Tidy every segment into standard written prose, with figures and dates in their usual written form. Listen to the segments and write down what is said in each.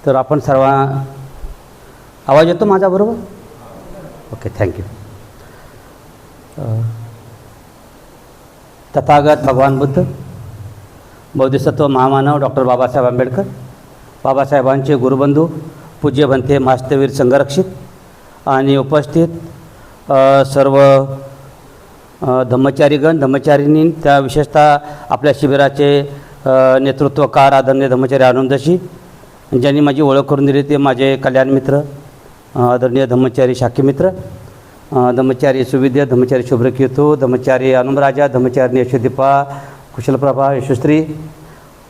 तर आपण सर्व आवाज येतो माझा बरोबर? Okay, thank you. तथागत भगवान बुद्ध, बोधिसत्व महामानव डॉक्टर बाबासाहेब आंबेडकर, बाबासाहेबांचे गुरुबंधू पूज्य भंते महास्तवीर संघरक्षित आणि उपस्थित सर्व धम्मचारीगण, धम्मचारिणी, त्या विशेषतः आपल्या शिबिराचे नेतृत्वकार आदरणीय धम्मचारी आनंदशी, ज्यांनी माझी ओळख करून दिली ते माझे कल्याण मित्र, आदरणीय धम्मचारी शाखी मित्र, धम्मचारी सुविद्या, धम्मचारी शुभ्रकीर्तू, धम्मचारी अनुमराजा, धम्मचारिणी यशोदीपा, कुशलप्रभा, यशश्री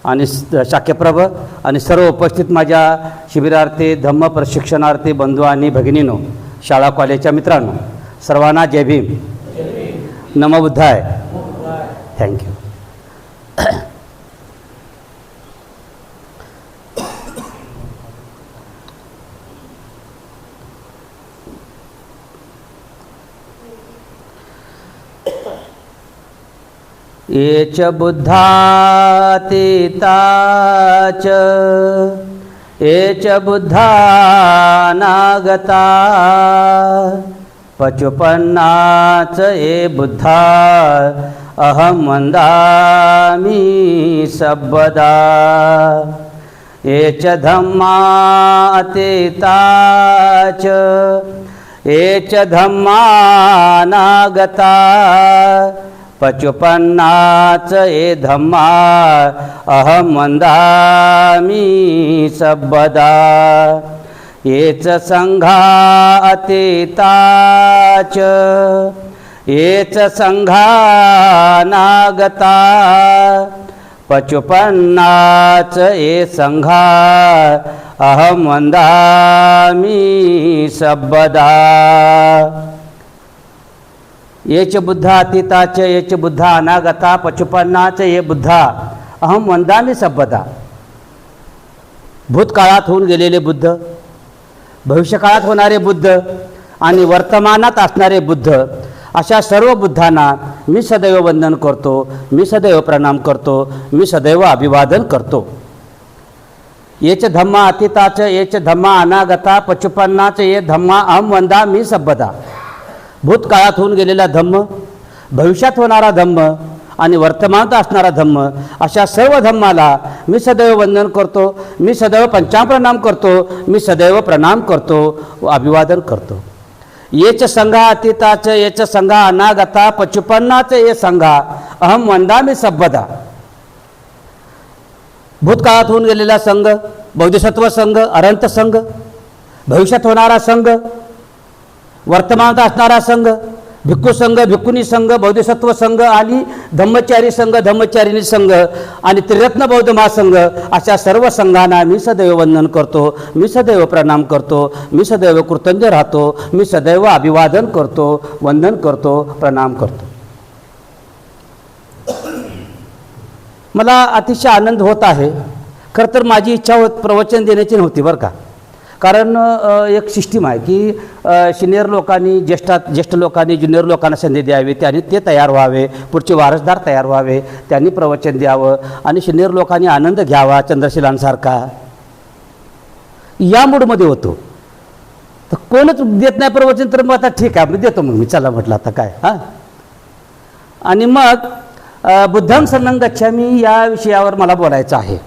आणि शाक्यप्रभ आणि सर्व उपस्थित माझ्या शिबिरार्थी धम्म प्रशिक्षणार्थी बंधू आणि भगिनींनो, शाळा कॉलेजच्या मित्रांनो, सर्वांना जय भीम, नमो बुद्धाय. थँक्यू. ये च बुद्धातीताच ये च बुद्धानागता पचुपन्नाच ये बुद्धा अहं वन्दामि सर्वदा. ये च धम्मातीताच ये च धम्मानागता पचुपन्नाच ये धम्मा अहं वन्दामि सर्वदा. ये च संघा अतीताच ये च संघानागता पचुपन्नाच ये संघा अहं वन्दामि सर्वदा. ये च बुद्धा अतीताच ये च बुद्धा अनागता पचुपन्नाच ये बुद्धा अहं वन्दामि सर्वदा. भूतकाळात होऊन गेलेले बुद्ध, भविष्यकाळात होणारे बुद्ध आणि वर्तमानात असणारे बुद्ध, अशा सर्व बुद्धांना मी सदैव वंदन करतो, मी सदैव प्रणाम करतो, मी सदैव अभिवादन करतो. ये च धम्मा अतीताच ये च धम्मा अनागता पचुपन्नाच ये धम्मा अहं वन्दामि सर्वदा. भूतकाळात होऊन गेलेला धम्म, भविष्यात होणारा धम्म आणि वर्तमानात असणारा धम्म, अशा सर्व धम्माला मी सदैव वंदन करतो, मी सदैव पंचाप्रणाम करतो, मी सदैव प्रणाम करतो व अभिवादन करतो. ये च संघा अतीताच ये च संघा अनागता पचुपन्नाच ये संघा अहं वन्दामि सर्वदा. भूतकाळात होऊन गेलेला संघ, बोधिसत्व संघ, अनंत संघ, भविष्यात होणारा संघ, वर्तमानात असणारा संघ, भिक्खू संघ, भिक्खुनी संघ, बोधिसत्व संघ आणि धम्मचारी संघ, धम्मचारिणी संघ आणि त्रिरत्न बौद्ध महासंघ, अशा सर्व संघांना मी सदैव वंदन करतो, मी सदैव प्रणाम करतो, मी सदैव कृतज्ञ राहतो, मी सदैव अभिवादन करतो, वंदन करतो, प्रणाम करतो. मला अतिशय आनंद होत आहे. खरं तर माझी इच्छा प्रवचन देण्याची नव्हती बरं का, कारण एक सिस्टीम आहे की सिनियर लोकांनी ज्येष्ठ लोकांनी ज्युनियर लोकांना संधी द्यावी, त्यांनी ते तयार व्हावे, पुढचे वारसदार तयार व्हावे, त्यांनी प्रवचन द्यावं आणि सिनियर लोकांनी आनंद घ्यावा चंद्रशिलांसारखा, या मूडमध्ये होतो. तर कोणच देत नाही प्रवचन, तर मग आता ठीक आहे मी देतो, मग मी चला म्हटलं आता काय. हां, आणि मग बुद्धं शरणं गच्छामि या विषयावर मला बोलायचं आहे.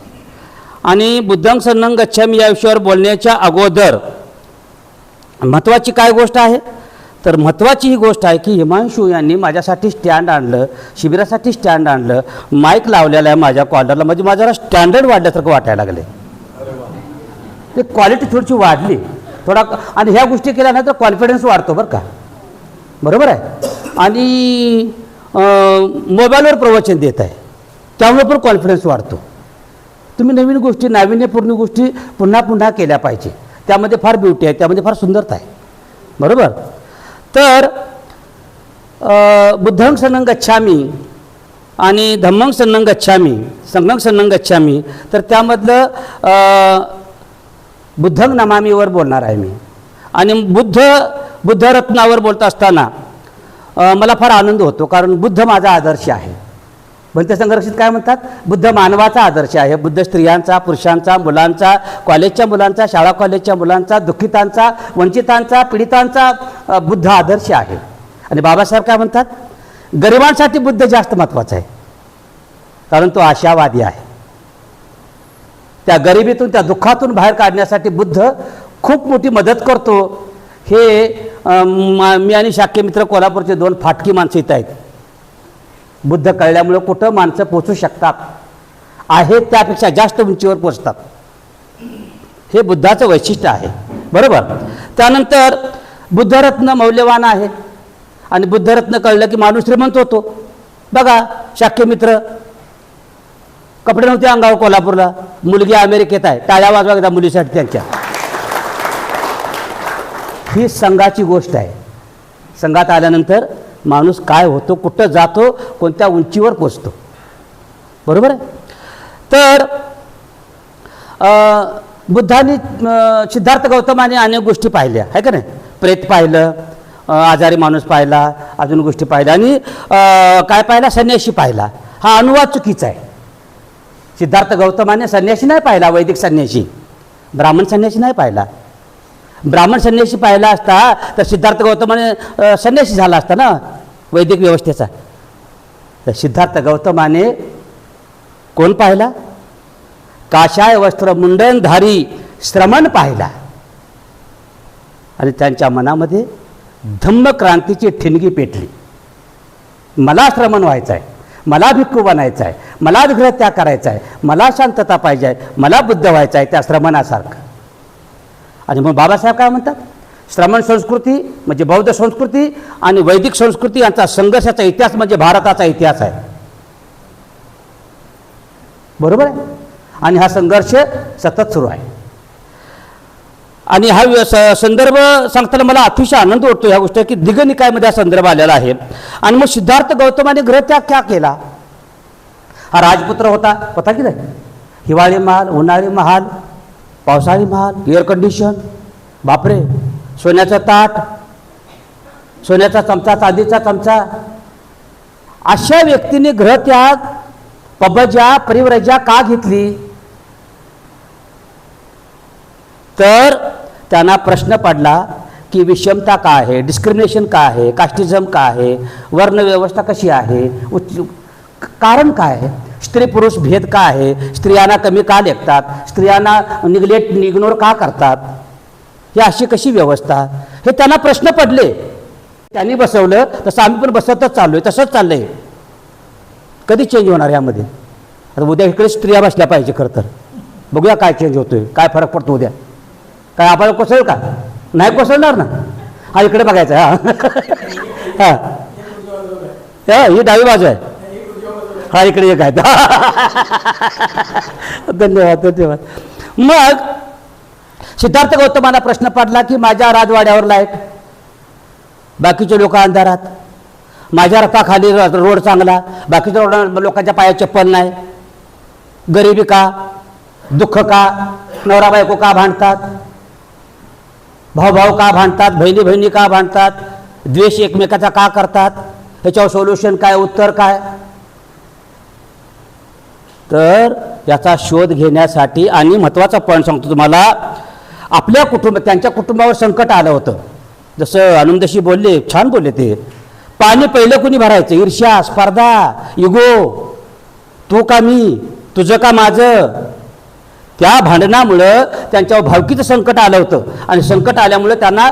आणि बुद्धं शरणं गच्छामि या विषयावर बोलण्याच्या अगोदर महत्त्वाची काय गोष्ट आहे, तर महत्त्वाची ही गोष्ट आहे की हिमांशू यांनी माझ्यासाठी स्टँड आणलं, शिबिरासाठी स्टँड आणलं, माईक लावलेला आहे माझ्या कॉर्नरला, म्हणजे माझ्याला स्टँडर्ड वाढल्यासारखं वाटायला लागले. ते क्वालिटी थोडीशी वाढली थोडा, आणि ह्या गोष्टी केल्या नाही तर कॉन्फिडन्स वाढतो बरं का, बरोबर आहे. आणि मोबाईलवर प्रवचन देत आहे त्यामुळे पण कॉन्फिडन्स वाढतो. तुम्ही नवीन गोष्टी, नाविन्यपूर्ण गोष्टी पुन्हा पुन्हा केल्या पाहिजे, त्यामध्ये फार ब्युटी आहे, त्यामध्ये फार सुंदरता आहे, बरोबर. तर बुद्धं शरणं गच्छामि आणि धम्मं शरणं गच्छामि, संघं शरणं गच्छामि, तर त्यामधलं बुद्धं नमामीवर बोलणार आहे मी. आणि बुद्धरत्नावर बोलत असताना मला फार आनंद होतो, कारण बुद्ध माझा आदर्श आहे. भंते संघर्षित काय म्हणतात? बुद्ध मानवाचा आदर्श आहे. बुद्ध स्त्रियांचा, पुरुषांचा, मुलांचा, कॉलेजच्या मुलांचा, शाळा कॉलेजच्या मुलांचा, दुःखितांचा, वंचितांचा, पीडितांचा बुद्ध आदर्श आहे. आणि बाबासाहेब काय म्हणतात? गरिबांसाठी बुद्ध जास्त महत्त्वाचा आहे, कारण तो आशावादी आहे. त्या गरिबीतून, त्या दुःखातून बाहेर काढण्यासाठी बुद्ध खूप मोठी मदत करतो. हे मी आणि शाक्य मित्र कोल्हापूरचे 2 फाटकी माणसं इथं आहेत. बुद्ध कळल्यामुळे कुठं माणसं पोचू शकतात, आहेत त्यापेक्षा जास्त उंचीवर पोचतात. हे बुद्धाचं वैशिष्ट्य आहे, बरोबर. त्यानंतर बुद्धरत्न मौल्यवान आहे, आणि बुद्धरत्न कळलं की माणूस श्रीमंत होतो. बघा, शाक्य मित्र कपडे नव्हते अंगावर कोल्हापूरला, मुलगी अमेरिकेत आहे, टाळ्या वाजवा एकदा मुलीसाठी त्यांच्या. ही संघाची गोष्ट आहे. संघात आल्यानंतर माणूस काय होतो, कुठं जातो, कोणत्या उंचीवर पोचतो, बरोबर आहे. तर बुद्धांनी, सिद्धार्थ गौतमाने अनेक गोष्टी पाहिल्या आहे का नाही. प्रेत पाहिलं, आजारी माणूस पाहिला, अजून गोष्टी पाहिल्या, आणि काय पाहिला? संन्याशी पाहिला. हा अनुवाद चुकीचा आहे. सिद्धार्थ गौतमाने संन्याशी नाही पाहिला, वैदिक संन्याशी, ब्राह्मण संन्याशी नाही पाहिला. ब्राह्मण संन्याशी पाहिला असता तर सिद्धार्थ गौतमाने संन्यासी झाला असता ना वैदिक व्यवस्थेचा. तर सिद्धार्थ गौतमाने कोण पाहिला? काशाय वस्त्र मुंडनधारी श्रमण पाहिला, आणि त्यांच्या मनामध्ये धम्मक्रांतीची ठिणगी पेटली. मला श्रमण व्हायचं आहे, मला भिक्खू बनायचं आहे, मला विग्रहत्याग करायचा आहे, मला शांतता पाहिजे आहे, मला बुद्ध व्हायचं आहे त्या श्रमणासारखं. आणि मग बाबासाहेब काय म्हणतात? श्रमण संस्कृती म्हणजे बौद्ध संस्कृती आणि वैदिक संस्कृती यांचा संघर्षाचा इतिहास म्हणजे भारताचा इतिहास आहे, बरोबर आहे. आणि हा संघर्ष सतत सुरू आहे. आणि हा संदर्भ सांगताना मला अतिशय आनंद वाटतो ह्या गोष्टी की दिघ निकायमध्ये हा संदर्भ आलेला आहे. आणि मग सिद्धार्थ गौतमाने गृहत्याग क्या केला? हा राजपुत्र होता की नाही. हिवाळी महाल, उन्हाळी महाल, पावसाळी महाल, एअर कंडिशन, बापरे, सोन्याचं ताट, सोन्याचा चमचा, चांदीचा चमचा. अशा व्यक्तीने गृहत्याग, पबजा, परिव्रजा का घेतली? तर त्यांना प्रश्न पडला की विषमता का आहे, डिस्क्रिमिनेशन का आहे, कास्टिझम का आहे, वर्णव्यवस्था कशी आहे, कारण काय आहे, स्त्री पुरुष भेद का आहे, स्त्रियांना कमी का लेखतात, स्त्रियांना इग्नोर का करतात, ही अशी कशी व्यवस्था, हे त्यांना प्रश्न पडले. त्यांनी बसवलं तसं आम्ही पण बसतच चाललोय, तसंच चाललंय. कधी चेंज होणार यामध्ये? आता उद्या इकडे स्त्रिया बसल्या पाहिजे. खरं तर बघूया काय चेंज होतोय, काय फरक पडतो उद्या. काय आपल्याला कोसळेल का? नाही कोसळणार ना. हा इकडे बघायचं. हा हा, ही डावी बाजू आहे. हा इकडे एक आहे. धन्यवाद धन्यवाद. मग सिद्धार्थ गौतमाला प्रश्न पडला की माझ्या राजवाड्यावर लाईट, बाकीचे लोक अंधारात, माझ्या रथाखाली रोड चांगला, बाकीच्या लोकांच्या पायात चप्पल नाही, गरिबी का, दुःख का, नवरा बायको का भांडतात, भाऊ का भांडतात, बहिणी बहिणी का भांडतात, द्वेष एकमेकाचा का करतात, ह्याच्यावर सोल्युशन काय, उत्तर काय? तर याचा शोध घेण्यासाठी, आणि महत्त्वाचा पॉईंट सांगतो तुम्हाला, आपल्या त्यांच्या कुटुंबावर संकट आलं होतं. जसं आनंदशी बोलले, छान बोलले ते. पाणी पहिलं कुणी भरायचं? ईर्ष्या, स्पर्धा, इगो, तू का मी, तुझं का माझं. त्या भांडणामुळं त्यांच्यावर भावकीचं संकट आलं होतं. आणि संकट आल्यामुळं त्यांना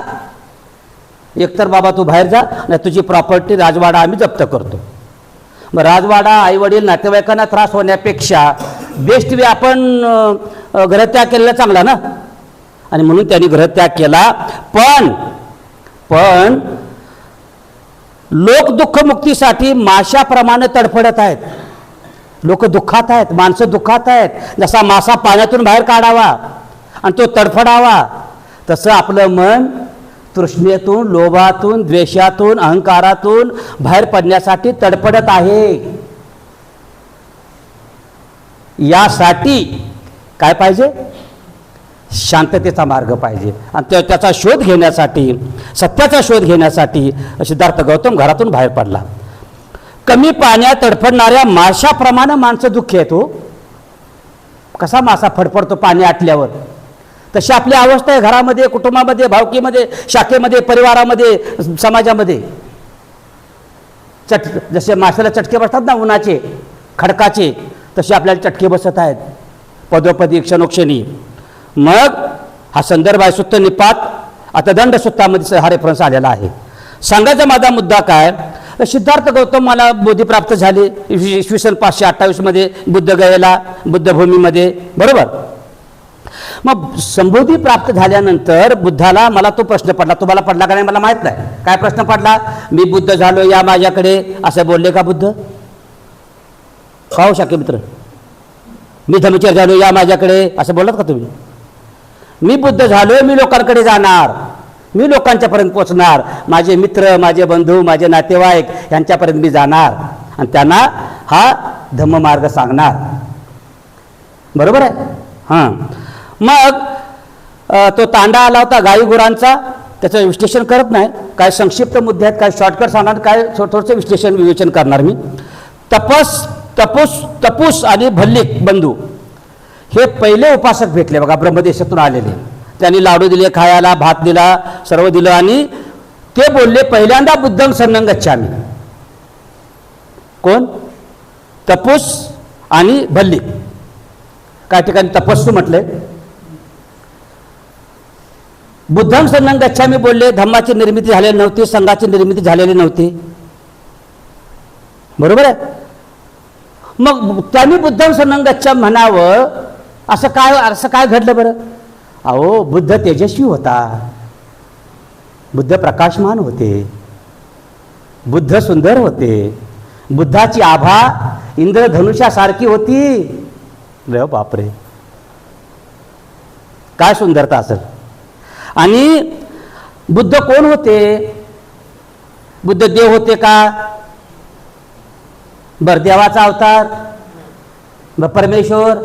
एकतर बाबा तू बाहेर जा, नाही तुझी प्रॉपर्टी राजवाडा आम्ही जप्त करतो. मग राजवाडा, आईवडील, नातेवाईकांना त्रास होण्यापेक्षा बेस्ट वे आपण गृहत्याग केलेला चांगला ना. आणि म्हणून त्यांनी गृहत्याग केला. पण लोक दुःखमुक्तीसाठी माशाप्रमाणे तडफडत आहेत. लोक दुःखात आहेत, माणसं दुःखात आहेत. जसा मासा पाण्यातून बाहेर काढावा आणि तो तडफडावा, तसं आपलं मन तृष्णेतून, लोभातून, द्वेषातून, अहंकारातून बाहेर पडण्यासाठी तडफडत आहे. यासाठी काय पाहिजे? शांततेचा मार्ग पाहिजे. आणि त्याचा शोध घेण्यासाठी, सत्याचा शोध घेण्यासाठी सिद्धार्थ गौतम घरातून बाहेर पडला. कमी पाण्यात तडफडणाऱ्या माशाप्रमाणे माणसं दुःखी आहेत हो. कसा मासा फडफडतो पाणी आटल्यावर, तशी आपली अवस्था आहे घरामध्ये, कुटुंबामध्ये, भावकीमध्ये, शाखेमध्ये, परिवारामध्ये, समाजामध्ये. जसे माशाला चटके बसतात ना उन्हाचे खडकाचे, तसे आपल्याला चटके बसत आहेत पदोपदी क्षणोक्षणी. मग हा संदर्भ आहे सुत्त निपात अतदंड सुत्तामध्ये हा रेफरन्स आलेला आहे. सांगायचा माझा मुद्दा काय, सिद्धार्थ गौतम मला बोधी प्राप्त झाले इसवी सन 528 मध्ये बुद्धगयेला, बुद्धभूमीमध्ये, बरोबर. मग संबोधी प्राप्त झाल्यानंतर बुद्धाला मला तो प्रश्न पडला, तुम्हाला पडला का नाही मला माहित नाही. काय प्रश्न पडला, मी बुद्ध झालो या माझ्याकडे, असं बोलले का बुद्ध? पाहू शके मित्र, मी धर्मचर्य झालो या माझ्याकडे, असं बोलत का तुम्ही? मी बुद्ध झालो, मी लोकांकडे जाणार, मी लोकांच्यापर्यंत पोचणार, माझे मित्र, माझे बंधू, माझे नातेवाईक यांच्यापर्यंत मी जाणार आणि त्यांना हा धम्ममार्ग सांगणार, बरोबर आहे. हां, मग तो तांडा आला होता गाई गुरांचा, त्याचं विश्लेषण करत नाही, काय संक्षिप्त मुद्दे आहेत, काय शॉर्टकट सांगणार, काय थोडंसं विश्लेषण विवेचन करणार मी. तपूस आणि भल्लिक बंधू हे पहिले उपासक भेटले बघा, ब्रह्मदेशातून आलेले. त्यांनी लाडू दिले खायला, भात दिला, सर्व दिलं आणि ते बोलले पहिल्यांदा बुद्धं शरणं गच्छामि. कोण? तपूस आणि भल्लिक. काही ठिकाणी तपस्सू म्हटलंय. बुद्धं शरणं गच्छामि बोलले, धम्माची निर्मिती झालेली नव्हती, संघाची निर्मिती झालेली नव्हती, बरोबर आहे. मग त्यांनी बुद्धं शरणं गच्छामि म्हणावं असं काय घडलं बरं? अहो, बुद्ध तेजस्वी होता, बुद्ध प्रकाशमान होते, बुद्ध सुंदर होते, बुद्धाची आभा इंद्रधनुष्यासारखी होती. रे बापरे, काय सुंदरता असेल. आणि बुद्ध कोण होते? बुद्ध देव होते का? बर, देवाचा अवतार, परमेश्वर.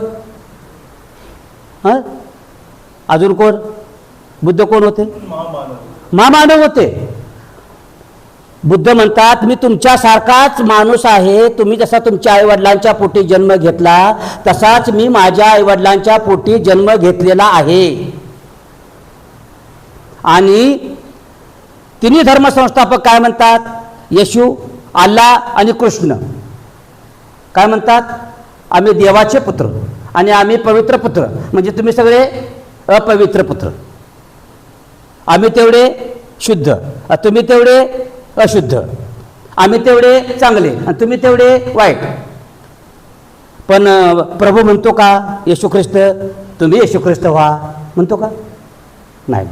अजून कोण? बुद्ध कोण होते? महामानव होते. बुद्ध म्हणतात मी तुमच्यासारखाच माणूस आहे, तुम्ही जसा तुमच्या आईवडिलांच्या पोटी जन्म घेतला तसाच मी माझ्या आईवडिलांच्या पोटी जन्म घेतलेला आहे. आणि तिन्ही धर्मसंस्थापक काय म्हणतात? येशू, अल्लाह आणि कृष्ण काय म्हणतात? आम्ही देवाचे पुत्र आणि आम्ही पवित्र पुत्र. म्हणजे तुम्ही सगळे अपवित्र पुत्र. आम्ही तेवढे शुद्ध, तुम्ही तेवढे अशुद्ध. आम्ही तेवढे चांगले आणि तुम्ही तेवढे वाईट. पण प्रभू म्हणतो का येशू ख्रिस्त तुम्ही येशू ख्रिस्त व्हा? म्हणतो का? नाही.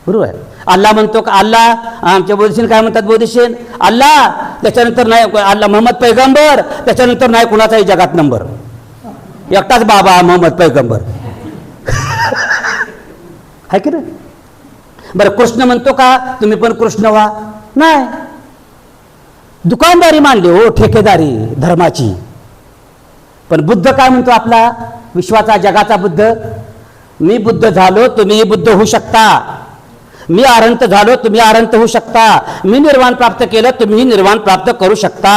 बरोबर आहे. अल्लाह म्हणतो का? अल्लाह आमच्या बोधिशील काय म्हणतात? बोधिशील अल्लाह, त्याच्यानंतर नाही अल्लाह. मोहम्मद पैगंबर, त्याच्यानंतर नाही कुणाचाही जगात नंबर, एकटाच बाबा मोहम्मद पैगंबर. आहे की नाही? बरं, कृष्ण म्हणतो का तुम्ही पण कृष्ण व्हा? नाही. दुकानदारी मांडली हो, ठेकेदारी धर्माची. पण बुद्ध काय म्हणतो आपला विश्वाचा जगाचा बुद्ध? मी बुद्ध झालो, तुम्ही बुद्ध होऊ शकता. मी अरहंत झालो, तुम्ही अरहंत होऊ शकता. मी निर्वाण प्राप्त केलं, तुम्ही निर्वाण प्राप्त करू शकता.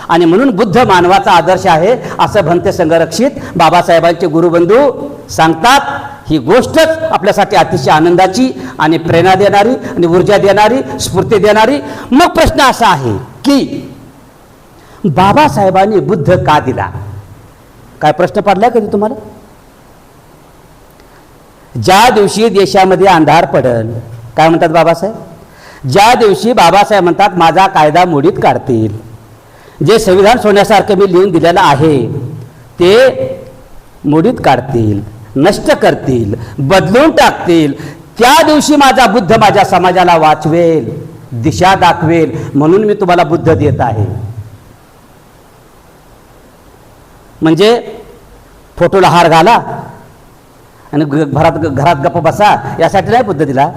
आणि म्हणून बुद्ध मानवाचा आदर्श आहे असं भंते संघरक्षित बाबासाहेबांचे गुरुबंधू सांगतात. ही गोष्टच आपल्यासाठी अतिशय आनंदाची आणि प्रेरणा देणारी आणि ऊर्जा देणारी, स्फूर्ती देणारी. मग प्रश्न असा आहे की बाबासाहेबांनी बुद्ध का दिला? काय प्रश्न पडलाय कधी तुम्हाला? ज्या दिवशी देशामध्ये अंधार पडल, काय म्हणतात बाबासाहेब? ज्या दिवशी बाबासाहेब म्हणतात माझा कायदा मोडीत काढतील, जे संविधान सोन्यासारखं मी लिहून दिलेलं आहे ते मोडीत काढतील, नष्ट करतील, बदलून टाकतील, त्या दिवशी माझा बुद्ध माझ्या समाजाला वाचवेल, दिशा दाखवेल. म्हणून मी तुम्हाला बुद्ध देत आहे. म्हणजे फोटोला हार घाला आणि घरात गप्प बसा यासाठी नाही बुद्ध दिला.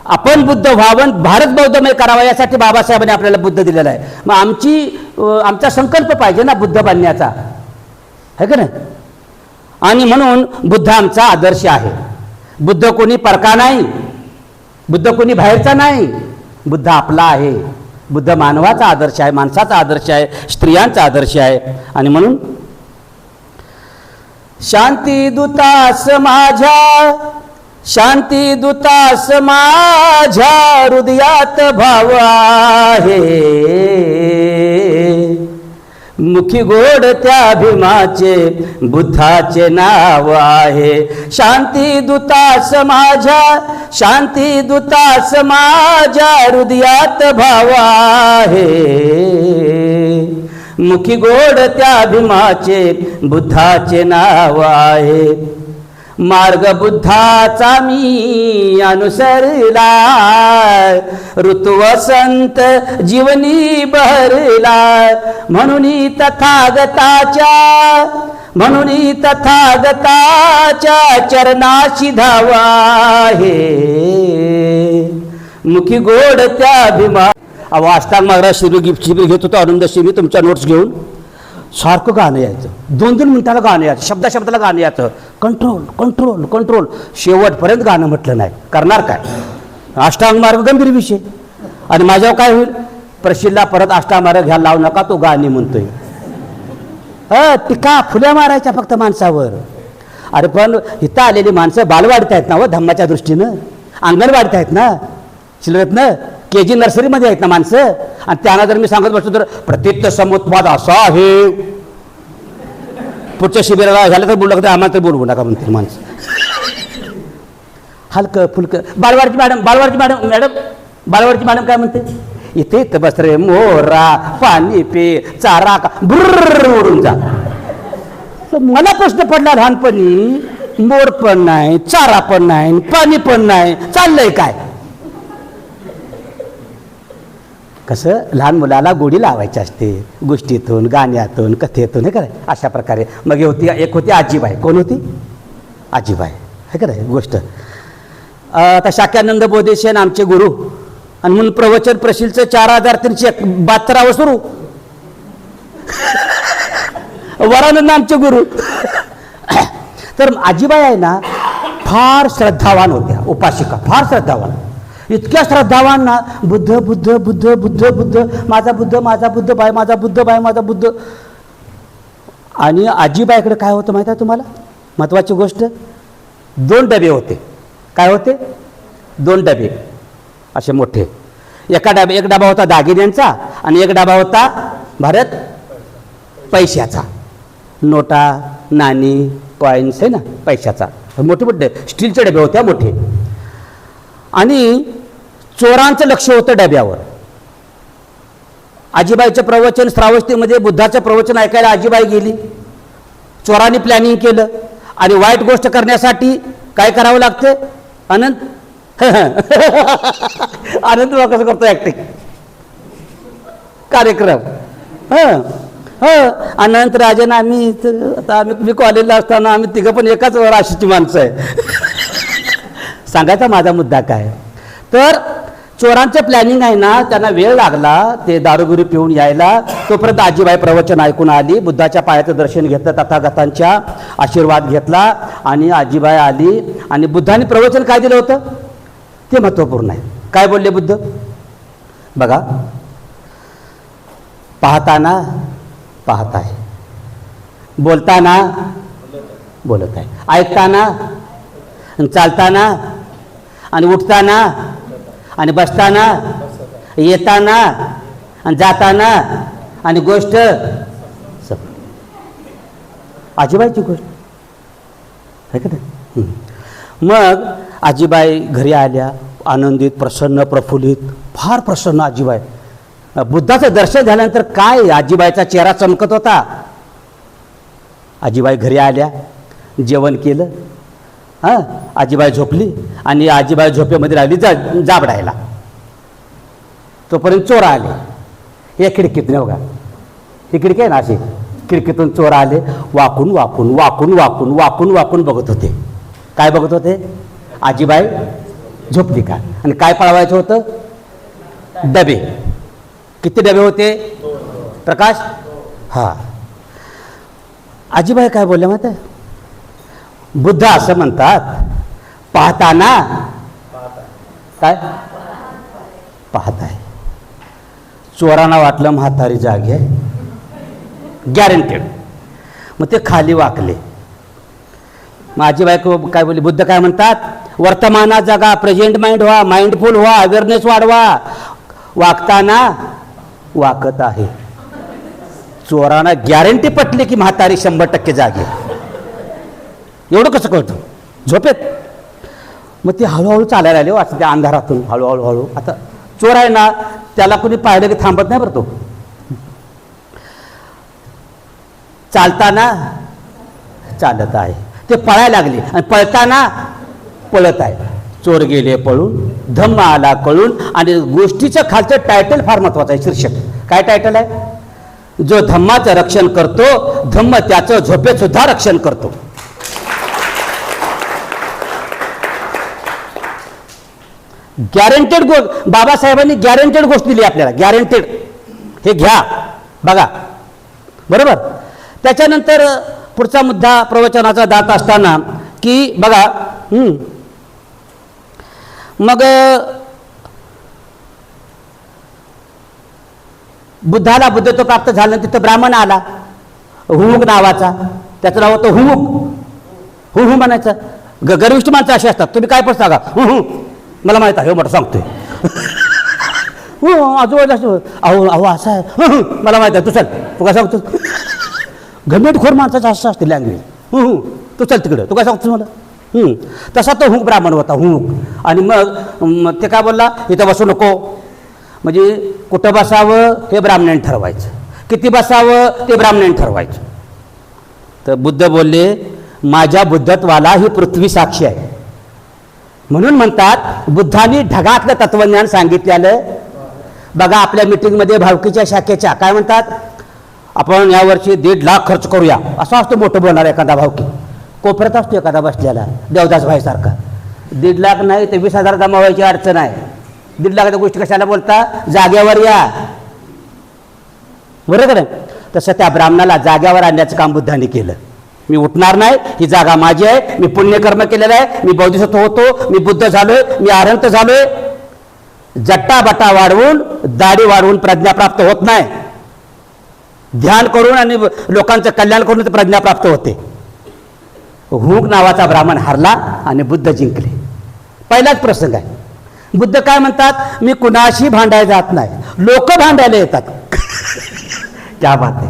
आपण बुद्ध व्हावं, भारत बौद्धमय करावा यासाठी बाबासाहेबांनी आपल्याला बुद्ध दिलेला आहे. मग आमचा संकल्प पाहिजे ना बुद्ध बनण्याचा, है का नाही? आणि म्हणून बुद्ध आमचा आदर्श आहे. बुद्ध कोणी परका नाही, बुद्ध कोणी बाहेरचा नाही, बुद्ध आपला आहे. बुद्ध मानवाचा आदर्श आहे, माणसाचा आदर्श आहे, स्त्रियांचा आदर्श आहे. आणि म्हणून शांती दूतास माझ्या, शांती दूतास माझ्या हृदयात भाव आहे, मुखी गोड त्या भीमाचे बुद्धाचे नाव आहे. शांती दूतास माझ्या, शांती दूतास माझ्या हृदयात भाव आहे, मुखी गोड त्या भीमाचे बुद्धाचे नाव आहे. मार्ग बुद्धाचा मी अनुसरला, ऋतू वसंत जीवनी बहरला, म्हणून तथागताच्या, म्हणून तथागताच्या चरणाशी धावा आहे, मुखी गोड त्या भीमा. अहो अष्टांग मागरा शिबिर घेत होतो आनंद शिबिर, तुमच्या नोट्स घेऊन सारखं गाणं यायचं, 2-2 मिनिटाला गाणं यायचं, शब्दाला गाणं यायचं, कंट्रोल कंट्रोल कंट्रोल, शेवटपर्यंत गाणं म्हटलं नाही, करणार काय. अष्टांग मार्ग गंभीर विषय. आणि माझ्यावर काय होईल, प्रशिल्ला परत अष्टांग मार्ग घ्यायला लावू नका, तो गाणी म्हणतोय. टीका फुल्या मारायच्या फक्त माणसावर. अरे पण इथं आलेली माणसं बालवाडीत आहेत ना, व धम्माच्या दृष्टीनं अंगणवाडीत आहेत ना, शिल्लक ना, KG नर्सरीमध्ये आहेत ना माणसं. आणि त्यांना जर मी सांगत बसतो तर प्रतीत समुत्पाद असा आहे, पुढच्या शिबिराला झालं तर बोलू लागतं, आम्हाला तर बोलवू नका म्हणतील माणसं. हलकं फुलकं. बालवाडीची मॅडम काय म्हणते, इथे इथं बस रे मोरा, पाणी पे, चारा का, बुर्र उडून जा. मला प्रश्न पडला लहानपणी, मोर पण नाही, चारा पण नाही, पाणी पण नाही, चाललंय काय. कसं लहान मुलाला गोडी लावायची असते, गोष्टीतून, गाण्यातून, कथेतून, हे काय अशा प्रकारे. मग एक होती आजीबाई. कोण होती, आजीबाई, हे काय गोष्ट. आता शाक्यानंद बोधेशन आमचे गुरु, आणि म्हणून प्रवचन प्रशिलचं 4372 सुरू. वरानंद आमचे गुरु. तर आजीबाई आहे ना, फार श्रद्धावान होत्या, उपासिका, फार श्रद्धावान. इतक्या श्रद्धावान ना, बुद्ध बुद्ध बुद्ध बुद्ध बुद्ध, माझा बुद्ध, माझा बुद्ध बाय, माझा बुद्ध बाय, माझा बुद्ध. आणि आजीबाईकडे काय होतं माहिती आहे तुम्हाला, महत्वाची गोष्ट, 2 डबे होते. काय होते, 2 डबे असे मोठे. एक डबा होता दागिन्यांचा, आणि एक डबा होता भारत पैशाचा, नोटा, नाणी, कॉईन्स आहे ना, पैशाचा, मोठे मोठे स्टीलचे डबे होते मोठे. आणि चोरांचं लक्ष होतं डब्यावर. आजीबाईचं प्रवचन श्रावस्तीमध्ये बुद्धाचं प्रवचन ऐकायला आजीबाई गेली. चोरांनी प्लॅनिंग केलं, आणि वाईट गोष्ट करण्यासाठी काय करावं लागतं, आनंद आनंद कसं करतो ऍक्टिंग कार्यक्रम. अनंत राजन आम्ही आता मी कॉलेजला असताना आम्ही तिघं पण एकाच राशीची माणसं आहे. सांगायचा माझा मुद्दा काय, तर चोरांचं प्लॅनिंग आहे ना, त्यांना वेळ लागला ते दारूबिरू पिऊन यायला. तोपर्यंत आजीबाई प्रवचन ऐकून आली, बुद्धाच्या पायाचं दर्शन घेतलं, तथागतांच्या आशीर्वाद घेतला, आणि आजीबाई आली. आणि बुद्धाने प्रवचन काय दिलं होतं ते महत्त्वपूर्ण आहे. काय बोलले बुद्ध बघा, पाहताना पाहत आहे, बोलताना बोलत आहे, ऐकताना, चालताना, आणि उठताना, आणि बसताना, येताना, आणि जाताना, आणि गोष्ट सब. आजीबाईची गोष्ट आहे का नाही. मग आजीबाई घरी आल्या, आनंदित, प्रसन्न, प्रफुल्लित, फार प्रसन्न आजीबाई. बुद्धाचं दर्शन झाल्यानंतर काय आजीबाईचा चेहरा चमकत होता. आजीबाई घरी आल्या, जेवण केलं, आजीबाई झोपली, आणि आजीबाई झोपेमध्ये राहिली जाबडायला. तोपर्यंत चोर आले. हे खिडकीतून, बघा ही खिडकी आहे ना, अशी खिडकीतून चोर आले. वाकून वाकून वाकून वाकून वाकून वाकून बघत होते. काय बघत होते, आजीबाई झोपली का. आणि काय पळवायचं होतं, डबे. किती डबे होते प्रकाश. हा, आजीबाई काय बोलल्या माहिती आहे, बुद्ध असं म्हणतात, पाहताना काय पाहत आहे, चोरांना वाटलं म्हातारी जागी आहे, गॅरंटेड. मग ते खाली वाकले. माझी बायको काय बोलली, बुद्ध काय म्हणतात, वर्तमानात जगा, प्रेझेंट माइंड व्हा, माइंडफुल व्हा, अवेअरनेस वाढवा. वागताना वाकत आहे. चोरांना गॅरंटी पटली की म्हातारी 100% जागी. एवढं कसं कळतं झोपेत. मग ती हळूहळू चालायला आली असं त्या अंधारातून हळूहळू हळू. आता चोर आहे ना, त्याला कोणी पाहिलं की थांबत नाही बरं. तो चालताना चालत आहे, ते पळायला लागले आणि पळताना पळत आहे. चोर गेले पळून, धम्म आला कळून. आणि गोष्टीचं खालचं टायटल फार महत्वाचं आहे, शीर्षक. काय टायटल आहे, जो धम्माचं रक्षण करतो, धम्म त्याचं झोपेत सुद्धा रक्षण करतो. गॅरंटेड बाबासाहेबांनी गॅरंटेड गोष्ट दिली आपल्याला, गॅरंटेड. हे घ्या बघा, बरोबर. त्याच्यानंतर पुढचा मुद्दा प्रवचनाचा जात असताना की बघा, मग बुद्धाला बुद्धत्व प्राप्त झालं. तिथं ब्राह्मण आला हुमुक नावाचा, त्याचं नाव होतं हुमुक. हु म्हणायचं. गर्विष्ठ माणसं अशी असतात, तुम्ही काय पण सांगा मला माहित आहे, मोठं सांगतोय. आजूबाजूला अहो अहो असं आहे, मला माहित आहे, तू चल, तू काय सांगतो. घमेटखोर माणसाचं असं असते लँग्वेज. तू चल तिकडे, तू काय सांगतो मला. तसा तो हुक ब्राह्मण होता, हुक. आणि मग ते काय बोलला, इथं बसू नको. म्हणजे कुठं बसावं हे ब्राह्मणाने ठरवायचं, किती बसावं ते ब्राह्मणाने ठरवायचं. तर बुद्ध बोलले, माझ्या बुद्धत्वाला ही पृथ्वी साक्षी आहे. म्हणून म्हणतात बुद्धांनी ढगातलं तत्वज्ञान सांगितलेलं. बघा आपल्या मिटिंगमध्ये भावकीच्या शाखेच्या काय म्हणतात, आपण यावर्षी 1.5 लाख खर्च करूया, असं असतो मोठं बोलणार एखादा भावकी. कोपऱ्यात असतो एखादा बसलेला देवदास भाईसारखा. 1.5 लाख नाही ते 20,000 जमा व्हायची अडचण आहे. 1.5 लाखाच्या गोष्टी कशाला बोलता, जाग्यावर या, बरोबर आहे. तसं त्या ब्राह्मणाला जाग्यावर आणण्याचं काम बुद्धांनी केलं. मी उठणार नाही, ही जागा माझी आहे, मी पुण्यकर्म केलेलं आहे, मी बोधिसत्व होतो, मी बुद्ध झालोय, मी अरहंत झालोय. जट्टाबट्टा वाढवून, दाढी वाढवून प्रज्ञा प्राप्त होत नाही. ध्यान करून आणि लोकांचं कल्याण करून प्रज्ञा प्राप्त होते. हुक नावाचा ब्राह्मण हरला आणि बुद्ध जिंकले. पहिलाच प्रसंग आहे. बुद्ध काय म्हणतात, मी कुणाशी भांडायला जात नाही, लोक भांडायला येतात. क्या बात आहे,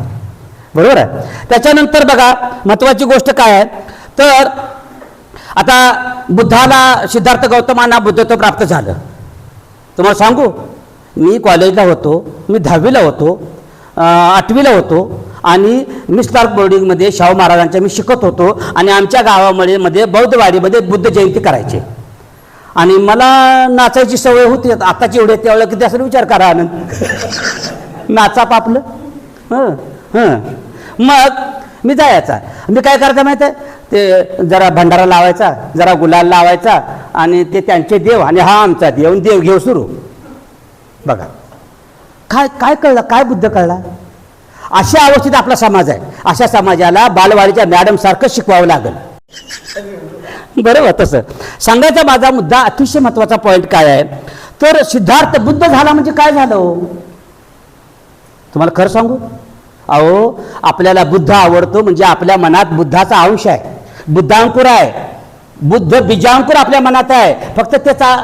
बरोबर आहे. त्याच्यानंतर बघा महत्वाची गोष्ट काय आहे, तर आता बुद्धाला सिद्धार्थ गौतमांना बुद्धत्व प्राप्त झालं. तुम्हाला सांगू, मी कॉलेजला होतो, मी 10वीला होतो, 8वीला होतो. आणि मिस्टार्क बोर्डिंगमध्ये शाहू महाराजांच्या मी शिकत होतो. आणि आमच्या गावामध्ये बौद्धवाडीमध्ये बुद्ध जयंती करायची. आणि मला नाचायची सवय होती. आताची एवढे त्यावेळेला किती असं विचार करा आनंद. नाचा पापलं. मग मी जायचा. मी काय करायचं माहिती आहे, ते जरा भंडारा लावायचा, जरा गुलाल लावायचा, आणि ते त्यांचे देव आणि हा आमचा देव, देव घेऊ सुरू. बघा काय काय कळलं, काय बुद्ध कळला. अशा अवस्थेत आपला समाज आहे. अशा समाजाला बालवाडीच्या मॅडम सारखं शिकवावं लागेल, बरोबर. तसं सांगायचा माझा मुद्दा अतिशय महत्वाचा पॉईंट काय आहे, तर सिद्धार्थ बुद्ध झाला म्हणजे काय झालं हो, तुम्हाला खरं सांगू. अहो आपल्याला बुद्ध आवडतो म्हणजे आपल्या मनात बुद्धाचा अंश आहे, बुद्धांकुर आहे, बुद्ध बीजांकुर आपल्या मनात आहे. फक्त त्याचा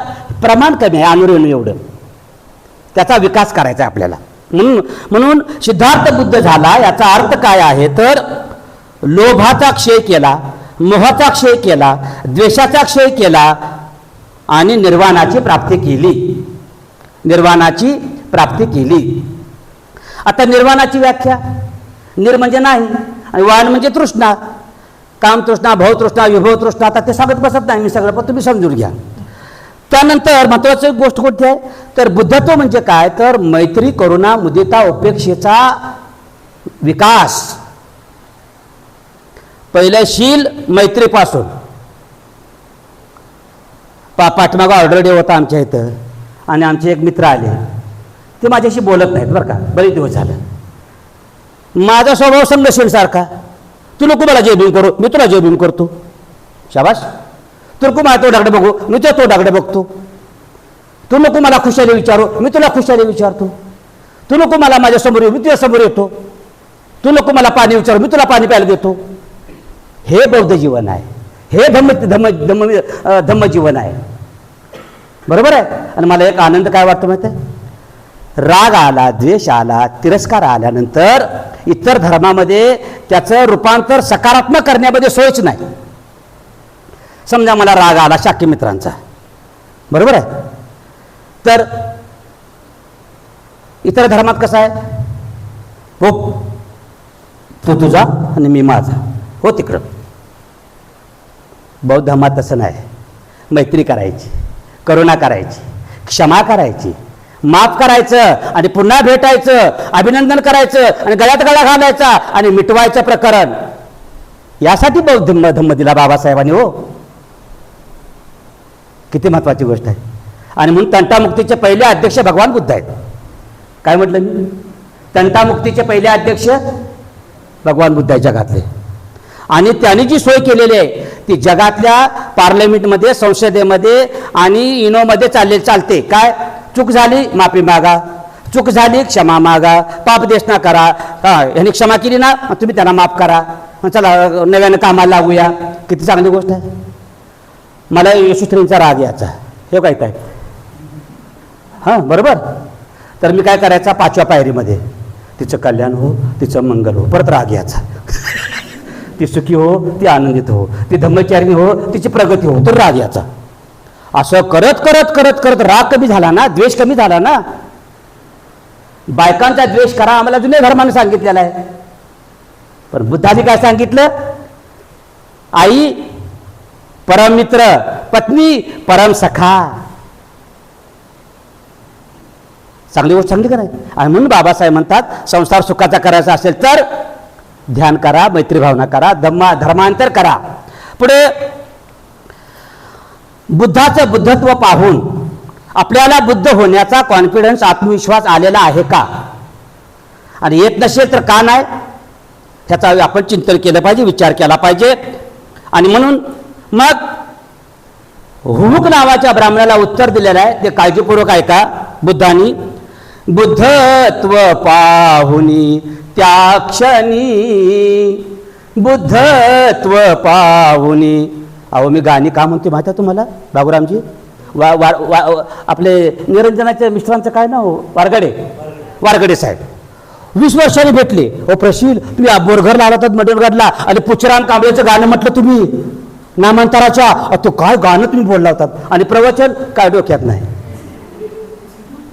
प्रमाण कमी आहे, अनुरेणू एवढं. त्याचा विकास करायचा आहे आपल्याला. म्हणून सिद्धार्थ बुद्ध झाला याचा अर्थ काय आहे, तर लोभाचा क्षय केला, मोहाचा क्षय केला, द्वेषाचा क्षय केला आणि निर्वाणाची प्राप्ती केली. निर्वाणाची प्राप्ती केली. आता निर्वाणाची व्याख्या, निर म्हणजे नाही आणि वाण म्हणजे तृष्णा, काम तृष्णा, भव तृष्णा, विभव तृष्णा. आता ते सांगत बसत नाही मी सगळं, पण तुम्ही समजून घ्या. त्यानंतर महत्वाची गोष्ट कोणती आहे, तर बुद्धत्व म्हणजे काय, तर मैत्री, करुणा, मुदिता, उपेक्षेचा विकास. पहिलं शील मैत्रीपासून. पाठमागं ऑर्डर डे होता आमच्या इथं, आणि आमचे एक मित्र आले, ते माझ्याशी बोलत नाहीत बरं का, बरेच दिवस झालं. माझा स्वभाव संघर्षण सारखा, तू नको मला जय भीम करू, मी तुला जय भीम करतो. शाबास. तू नको माझ्या तोंडाकडे बघू, मी तुझ्या तोंडाकडे बघतो. तू नको मला खुशाली विचारू, मी तुला खुशाली विचारतो. तू नको मला माझ्यासमोर येऊ, मी तुझ्या समोर येतो. तू नको मला पाणी विचारू, मी तुला पाणी प्यायला देतो. हे बौद्ध जीवन आहे, हे धम्मजीवन आहे. बरोबर आहे. आणि मला एक आनंद काय वाटतो माहिती आहे, राग आला, द्वेष आला, तिरस्कार आल्यानंतर इतर धर्मामध्ये त्याचं रूपांतर सकारात्मक करण्यामध्ये सोयच नाही. समजा मला राग आला शाक्य मित्रांचा, बरोबर आहे, तर इतर धर्मात कसं आहे, हो तू तुझा आणि मी माझा, हो तिकडं. बौद्ध धर्मात तसं नाही. मैत्री करायची, करुणा करायची, क्षमा करायची, माफ करायचं आणि पुन्हा भेटायचं, अभिनंदन करायचं आणि गळ्यात गळा घालायचा आणि मिटवायचं प्रकरण. यासाठी बौद्ध धम्म दिला बाबासाहेबांनी. हो, किती महत्वाची गोष्ट आहे. आणि म्हणून तंटामुक्तीचे पहिले अध्यक्ष भगवान बुद्ध आहेत. काय म्हटलं मी, तंटामुक्तीचे पहिले अध्यक्ष भगवान बुद्ध आहे जगातले. आणि त्यांनी जी सोय केलेली आहे ती जगातल्या पार्लमेंटमध्ये, संसदेमध्ये आणि इनोमध्ये चालते. काय चूक झाली माफी मागा, चूक झाली क्षमा मागा, पाप देश ना करा. यांनी क्षमा केली ना, तुम्ही त्यांना माफ करा, चला नव्यानं कामाला लागूया. किती चांगली गोष्ट आहे. मला येशूश्रींचा राग याचा, हे काय काय हां बरोबर. तर मी काय करायचा, 5व्या पायरीमध्ये तिचं कल्याण हो, तिचं मंगल हो, परत राग याचा. ती सुखी हो, ती आनंदित हो, ती धम्मचारिणी हो, तिची प्रगती हो, तर राग याचा. असं करत करत करत करत राग कमी झाला ना, द्वेष कमी झाला ना. बायकांचा द्वेष करा आम्हाला जुन्या धर्माने सांगितलेला आहे, पण बुद्धाने काय सांगितलं, आई परम मित्र, पत्नी परम सखा. चांगली गोष्ट सांगली का नाही. आणि म्हणून बाबासाहेब म्हणतात संसार सुखाचा करायचा असेल तर ध्यान करा, मैत्री भावना करा, धर्मांतर करा. पुढे बुद्धाचं बुद्धत्व पाहून आपल्याला बुद्ध होण्याचा कॉन्फिडन्स, आत्मविश्वास आलेला आहे का, आणि येत नसेल तर का नाही, त्याचा आपण चिंतन केलं पाहिजे, विचार केला पाहिजे. आणि म्हणून मग हुक नावाच्या ब्राह्मणाला उत्तर दिलेलं आहे, ते काळजीपूर्वक ऐका. बुद्धांनी बुद्धत्व पाहुनी त्या क्षणी, बुद्धत्व पाहुनी. अहो मी गाणी का म्हणते माहिती आहे तुम्हाला बाबूरामजी, आपले निरंजनाच्या मिस्टरांचं काय नाव, वारगडे साहेब 20 वर्षांनी भेटले. हो प्रशील, तुम्ही बोरघरला आला तर मडणगडला आणि पुचराम कांबळेचं गाणं म्हटलं तुम्ही नामांतराच्या, तो काय गाणं तुम्ही बोलला होतात. आणि प्रवचन काय डोक्यात नाही,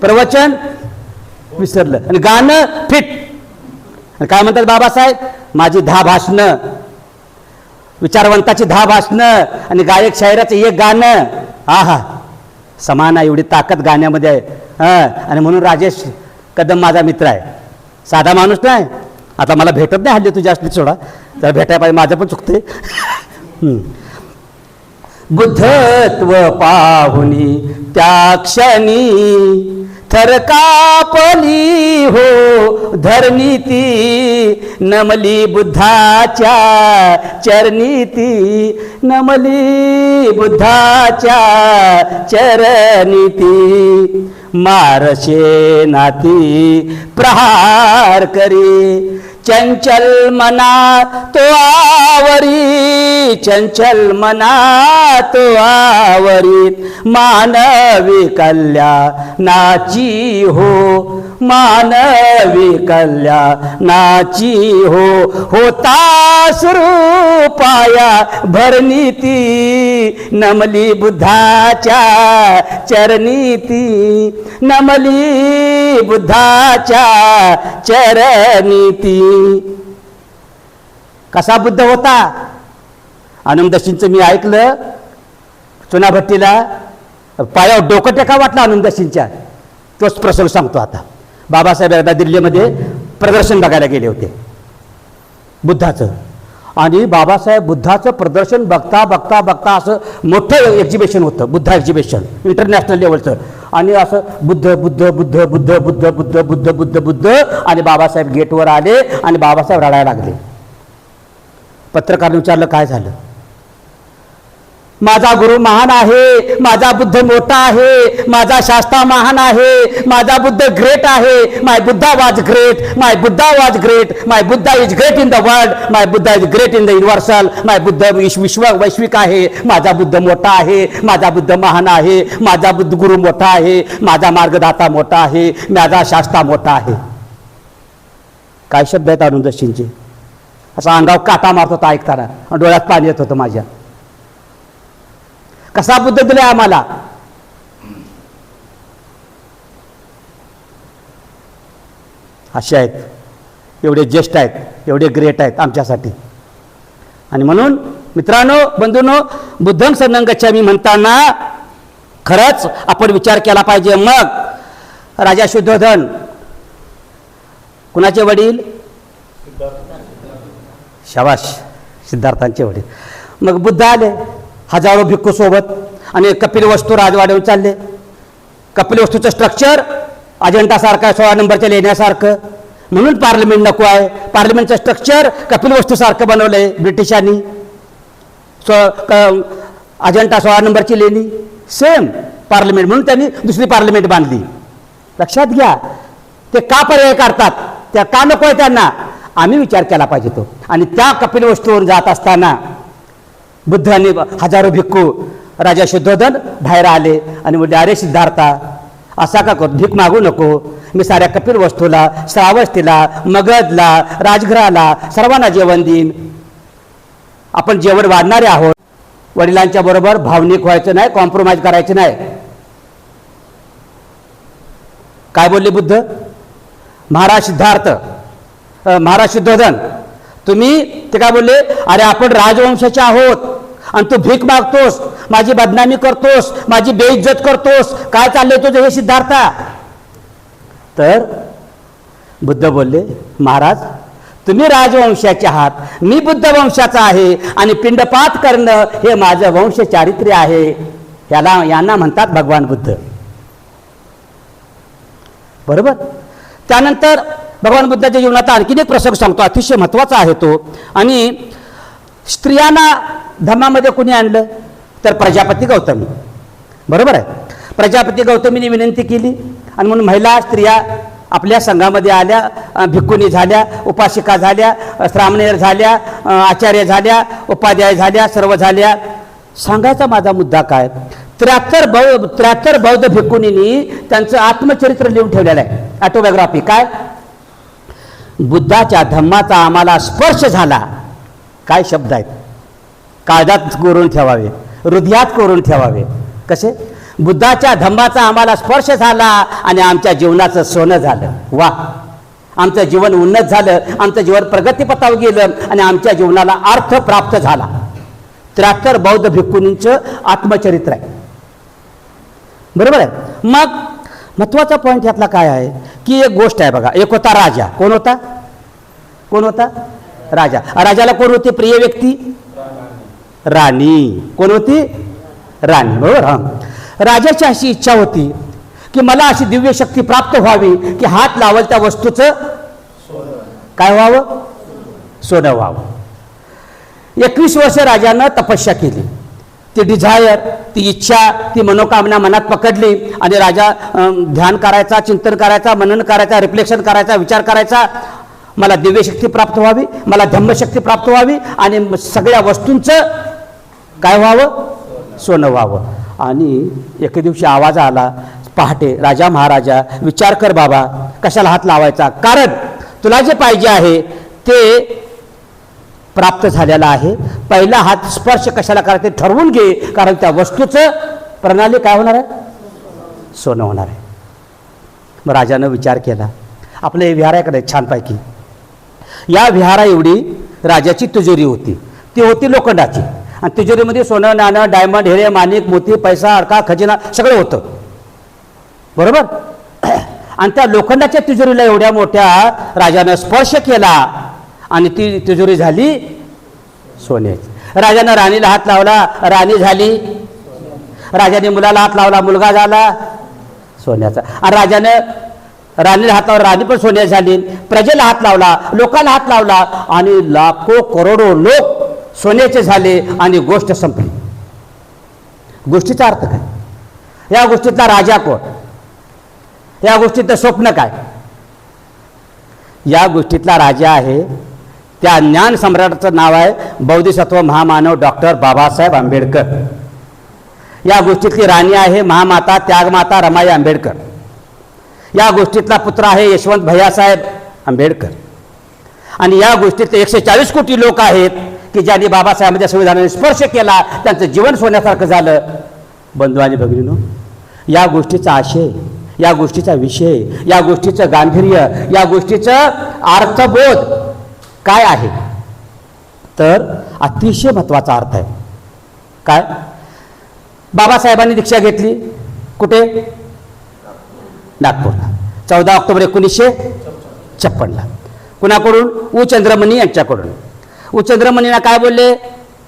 प्रवचन विसरलं आणि गाणं फिट. आणि काय म्हणतात बाबासाहेब, माझी 10 भाषणं, विचारवंताची 10 भाषणं आणि गायक शायराचं 1 गाणं. हा समान आहे, एवढी ताकद गाण्यामध्ये आहे. आणि म्हणून राजेश कदम माझा मित्र आहे, साधा माणूस नाही. आता मला भेटत नाही हल्ली, तुझ्या असली सोडा, तर भेटायला पाहिजे, माझं पण चुकते. बुद्धत्व पाहुनी त्या क्षणी, थर कापली हो धरणी ती, नमली बुद्धाच्या चरणी ती, नमली बुद्धाच्या चरणी ती. मारशे नाती प्रहार करी, चंचल मना तो आवरी, चंचल मना तो आवरी. मानवी कल्याणाची हो, मानवी कल्याणाची हो, होता स्वरूपाया भरणी ती, नमली बुद्धाच्या चरणी ती, नमली बुद्धाच्या चरणी ती. कसा बुद्ध होता, आनंदशींचं मी ऐकलं, चुनाभट्टीला पायावर डोकं टेका वाटलं आनंदशींच्या. तोच प्रसंग सांगतो आता. बाबासाहेब एकदा दिल्लीमध्ये प्रदर्शन बघायला गेले होते बुद्धाचं, आणि बाबासाहेब बुद्धाचं प्रदर्शन बघता बघता बघता असं मोठं एक्झिबिशन होतं, बुद्धा एक्झिबिशन इंटरनॅशनल लेवलचं. आणि असं बुद्ध बुद्ध बुद्ध बुद्ध बुद्ध बुद्ध बुद्ध बुद्ध बुद्ध. आणि बाबासाहेब गेटवर आले आणि बाबासाहेब रडायला लागले. पत्रकारांनी विचारलं काय झालं. माझा गुरु महान आहे, माझा बुद्ध मोठा आहे, माझा शास्ता महान आहे, माझा बुद्ध ग्रेट आहे. My Buddha was great, my Buddha was great, my Buddha is great in the world, my Buddha is great in the universal. माय बुद्ध वैश्विक आहे, माझा बुद्ध मोठा आहे, माझा बुद्ध महान आहे, माझा बुद्ध गुरु मोठा आहे, माझा मार्गदाता मोठा आहे, माझा शास्ता मोठा आहे. काय शब्द आहेत अरुंदशींचे. असा अंगावर काटा मारत होता ऐकताना, डोळ्यात पाणी येत होतं माझ्या. कसा बुद्ध दिलाय आम्हाला. असे आहेत, एवढे ज्येष्ठ आहेत, एवढे ग्रेट आहेत आमच्यासाठी. आणि म्हणून मित्रांनो, बंधूंनो, बुद्धं शरणं गच्छामि म्हणताना खरंच आपण विचार केला पाहिजे. मग राजा शुद्धोधन कुणाचे वडील? शाबाश, सिद्धार्थांचे वडील. मग बुद्ध आले हजारो भिक्खू सोबत आणि कपिलवस्तू राजवाड्यावर चालले. कपिलवस्तूचं स्ट्रक्चर अजंठासारखं 16 नंबरच्या लेण्यासारखं, म्हणून पार्लमेंट नको आहे. पार्लमेंटचं स्ट्रक्चर कपिलवस्तूसारखं बनवलंय ब्रिटिशांनी. अजंठा 16 नंबरची लेणी सेम पार्लमेंट, म्हणून त्यांनी दुसरी पार्लमेंट बांधली. लक्षात घ्या, ते का पर्याय काढतात, त्या का नको आहे त्यांना, आम्ही विचार केला पाहिजे तो. आणि त्या कपिलवस्तूवर जात असताना बुद्ध आणि हजारो भिक्खू राजा शुद्धोधन बाहेर आले आणि म्हणले, अरे सिद्धार्था, असा का करतो, भीक मागू नको. मी साऱ्या कपिलवस्तूला, श्रावस्तीला, मगधला, राजगृहाला सर्वांना जेवण देईन. आपण जेवण वाढणारे आहोत. वडिलांच्या बरोबर भावनिक व्हायचं नाही, कॉम्प्रोमाइज करायचं नाही. काय बोलले बुद्ध? महाराज सिद्धार्थ, महाराज शुद्धोधन, तुम्ही ते काय बोलले? अरे आपण राजवंशाचे आहोत आणि तू भीक मागतोस, माझी बदनामी करतोस, माझी बेइज्जत करतोस, काय चाललंय तुझं हे सिद्धार्था? तर बुद्ध बोलले, महाराज तुम्ही राजवंशाचे आहात, मी बुद्ध वंशाचा आहे आणि पिंडपात करणं हे माझं वंश चारित्र्य आहे. यांना म्हणतात भगवान बुद्ध. बरोबर. त्यानंतर भगवान बुद्धाच्या जीवनात आणखीन एक प्रसंग सांगतो, अतिशय महत्त्वाचा आहे तो. आणि स्त्रियांना धम्मामध्ये कुणी आणलं? तर प्रजापती गौतमी. बरोबर आहे. प्रजापती गौतमीने विनंती केली आणि म्हणून महिला स्त्रिया आपल्या संघामध्ये आल्या, भिक्खुनी झाल्या, उपासिका झाल्या, श्रामणेर झाल्या, आचार्य झाल्या, उपाध्याय झाल्या, सर्व झाल्या. सांगायचा माझा मुद्दा काय, 73 बौद्ध भिक्खुनींनी त्यांचं आत्मचरित्र लिहून ठेवलेलं आहे, ऑटोबायोग्राफी. काय? बुद्धाच्या धम्माचा आम्हाला स्पर्श झाला. काय शब्द आहेत, काळजात कोरून ठेवावे, हृदयात कोरून ठेवावे. कसे? बुद्धाच्या धम्माचा आम्हाला स्पर्श झाला आणि आमच्या जीवनाचं सोनं झालं. वा, आमचं जीवन उन्नत झालं, आमचं जीवन प्रगतीपथावर गेलं आणि आमच्या जीवनाला अर्थ प्राप्त झाला. 73 बौद्ध भिक्खुनींचं आत्मचरित्र आहे. बरोबर आहे. मग महत्वाचा पॉईंट यातला काय आहे की एक गोष्ट आहे बघा. एक होता राजा. कोण होता? कोण होता? राजा. राजाला कोण होती प्रिय व्यक्ती? राणी. कोण होती? राणी. बरोबर. हा, राजाची अशी इच्छा होती की मला अशी दिव्य शक्ती प्राप्त व्हावी की हात लावल त्या वस्तूचं काय व्हावं? सोनं व्हावं. 21 वर्ष राजानं तपस्या केली. ती डिझायर, ती इच्छा, ती मनोकामना मनात पकडली आणि राजा ध्यान करायचा, चिंतन करायचा, मनन करायचा, रिफ्लेक्शन करायचा, विचार करायचा. मला दिव्यशक्ती प्राप्त व्हावी, मला धम्मशक्ती प्राप्त व्हावी आणि सगळ्या वस्तूंचं काय व्हावं? सोनं व्हावं. आणि एके दिवशी आवाज आला पहाटे, राजा महाराजा विचार कर बाबा, कशाला हात लावायचा, कारण तुला जे पाहिजे आहे ते प्राप्त झालेला आहे. पहिला हात स्पर्श कशाला करायचं ठरवून घे, कारण त्या वस्तूचं प्रणाली काय होणार आहे? सोनं होणार आहे. मग राजानं विचार केला. आपलं हे विहार आहे का नाही छानपैकी, या विहारा एवढी राजाची तिजोरी होती. ती होती लोखंडाची आणि तिजोरीमध्ये सोनं, नाणं, डायमंड, हिरे, माणिक, मोती, पैसा, अडका, खजिना सगळं होतं. बरोबर. आणि त्या लोखंडाच्या तिजोरीला एवढ्या मोठ्या राजानं स्पर्श केला आणि ती तिजोरी झाली सोन्याची. राजानं राणीला हात लावला, राणी झाली. राजाने मुलाला हात लावला, मुलगा झाला सोन्याचा. आणि राजानं राणीला हात लावला, राणी पण सोन्याची झाली. प्रजेला हात लावला, लोकांना हात लावला आणि लाखो करोडो लोक सोन्याचे झाले आणि गोष्ट संपली. गोष्टीचा अर्थ काय? या गोष्टीतला राजा कोण? या गोष्टीतलं स्वप्न काय? या गोष्टीतला राजा आहे त्या ज्ञान सम्राटाचं नाव आहे बौद्धिसत्व महामानव डॉक्टर बाबासाहेब आंबेडकर. या गोष्टीतली राणी आहे महामाता त्यागमाता रमाई आंबेडकर. या गोष्टीतला पुत्र आहे यशवंत भैयासाहेब आंबेडकर. आणि या गोष्टीतले 140 कोटी लोक आहेत की ज्यांनी बाबासाहेबांच्या संविधानाने स्पर्श केला, त्यांचं जीवन सोन्यासारखं झालं. बंधू आणि भगिनींनो, या गोष्टीचा आशय, या गोष्टीचा विषय, या गोष्टीचं गांभीर्य, या गोष्टीचं अर्थबोध काय आहे? तर अतिशय महत्त्वाचा अर्थ आहे. काय? बाबासाहेबांनी दीक्षा घेतली कुठे? नागपूरला 14 ऑक्टोबर 1956ला. कुणाकडून? उ चंद्रमणी यांच्याकडून. उ चंद्रमणींना काय बोलले?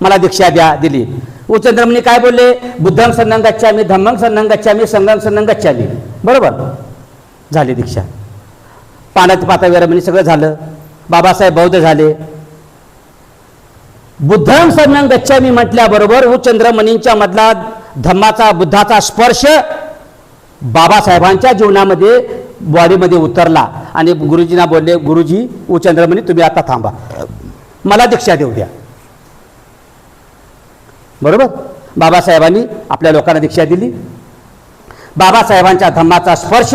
मला दीक्षा द्या. दिली. उ चंद्रमणी काय बोलले? बुद्धं शरणं गच्छामि, धम्मं शरणं गच्छामि, संघं शरणं गच्छामि. बरोबर झाली दीक्षा. पाण्यात पाता विरमणी सगळं झालं. बाबासाहेब बौद्ध झाले. बुद्धं शरणं गच्छामि म्हटल्याबरोबर उ चंद्रमणींच्या मधला धम्माचा बुद्धाचा स्पर्श बाबासाहेबांच्या जीवनामध्ये बॉडीमध्ये उतरला आणि गुरुजींना बोलले, गुरुजी उ चंद्रमणी तुम्ही आता थांबा, मला दीक्षा देऊ द्या. बरोबर बाबासाहेबांनी आपल्या लोकांना दीक्षा दिली. बाबासाहेबांच्या धम्माचा स्पर्श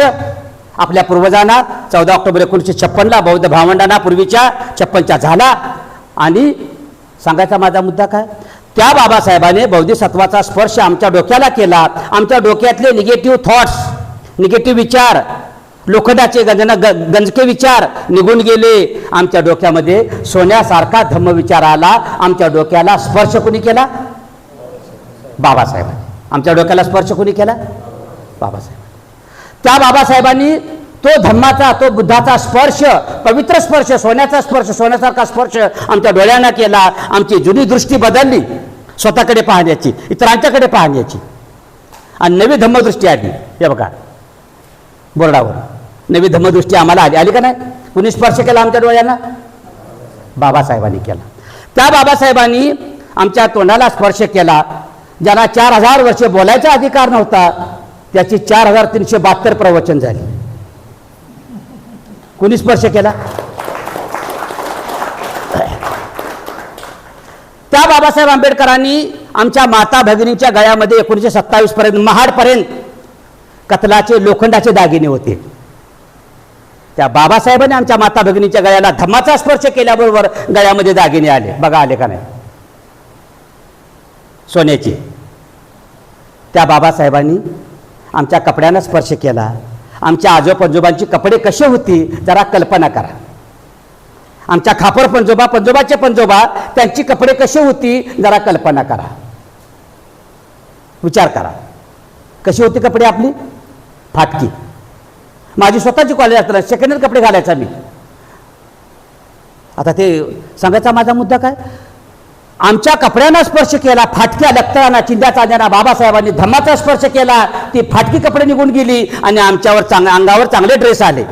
आपल्या पूर्वजांना 14 ऑक्टोबर 1956ला बौद्ध भावंडांना पूर्वीच्या 56च्या झाला. आणि सांगायचा माझा मुद्दा काय? त्या बाबासाहेबांनी बौद्धिसत्वाचा स्पर्श आमच्या डोक्याला केला. आमच्या डोक्यातले निगेटिव्ह थॉट्स, निगेटिव्ह विचार, लोखंडाचे गंजके विचार निघून गेले. आमच्या डोक्यामध्ये सोन्यासारखा धम्मविचार आला. आमच्या डोक्याला स्पर्श कोणी केला? बाबासाहेबांनी. आमच्या डोक्याला स्पर्श कोणी केला? बाबासाहेब. त्या बाबासाहेबांनी तो धम्माचा, तो बुद्धाचा स्पर्श, पवित्र स्पर्श, सोन्याचा स्पर्श, सोन्यासारखा स्पर्श आमच्या डोळ्यांना केला. आमची जुनी दृष्टी बदलली, स्वतःकडे पाहण्याची, इतरांच्याकडे पाहण्याची, आणि नवी धम्मदृष्टी आली. हे बघा बोर्डावर नवी धम्मदृष्टी आम्हाला आली. आली का नाही? कुणी स्पर्श केला आमच्या डोळ्यांना? बाबासाहेबांनी केला. त्या बाबासाहेबांनी आमच्या तोंडाला स्पर्श केला. ज्यांना 4000 वर्षे बोलायचा अधिकार नव्हता त्याची 4372 प्रवचन झाली. कुणी स्पर्श केला? त्या बाबासाहेब आंबेडकरांनी आमच्या माता भगिनींच्या गळ्यामध्ये 1927 पर्यंत, महाडपर्यंत कतलाचे लोखंडाचे दागिने होते. त्या बाबासाहेबांनी आमच्या माता भगिनींच्या गळ्याला धम्माचा स्पर्श केल्याबरोबर गळ्यामध्ये दागिने आले. बघा आले का नाही? सोन्याचे. त्या बाबासाहेबांनी आमच्या कपड्यांना स्पर्श केला. आमच्या आजोपंजोबांची कपडे कसे होती जरा कल्पना करा. आमच्या खापर पंजोबा, पंजोबाचे पंजोबा, त्यांची कपडे कशी होती जरा कल्पना करा, विचार करा. कशी होती कपडे आपली? फाटकी. माझी स्वतःची कॉलेज असताना सेकंड हँड कपडे घालायचा मी. आता ते सांगायचा माझा मुद्दा काय? आमच्या कपड्यांना स्पर्श केला, फाटक्या लक्तरांना, चिंध्या चांद्यांना बाबासाहेबांनी धम्माचा स्पर्श केला. ती फाटकी कपडे निघून गेली आणि आमच्यावर अंगावर चांगले ड्रेस आले.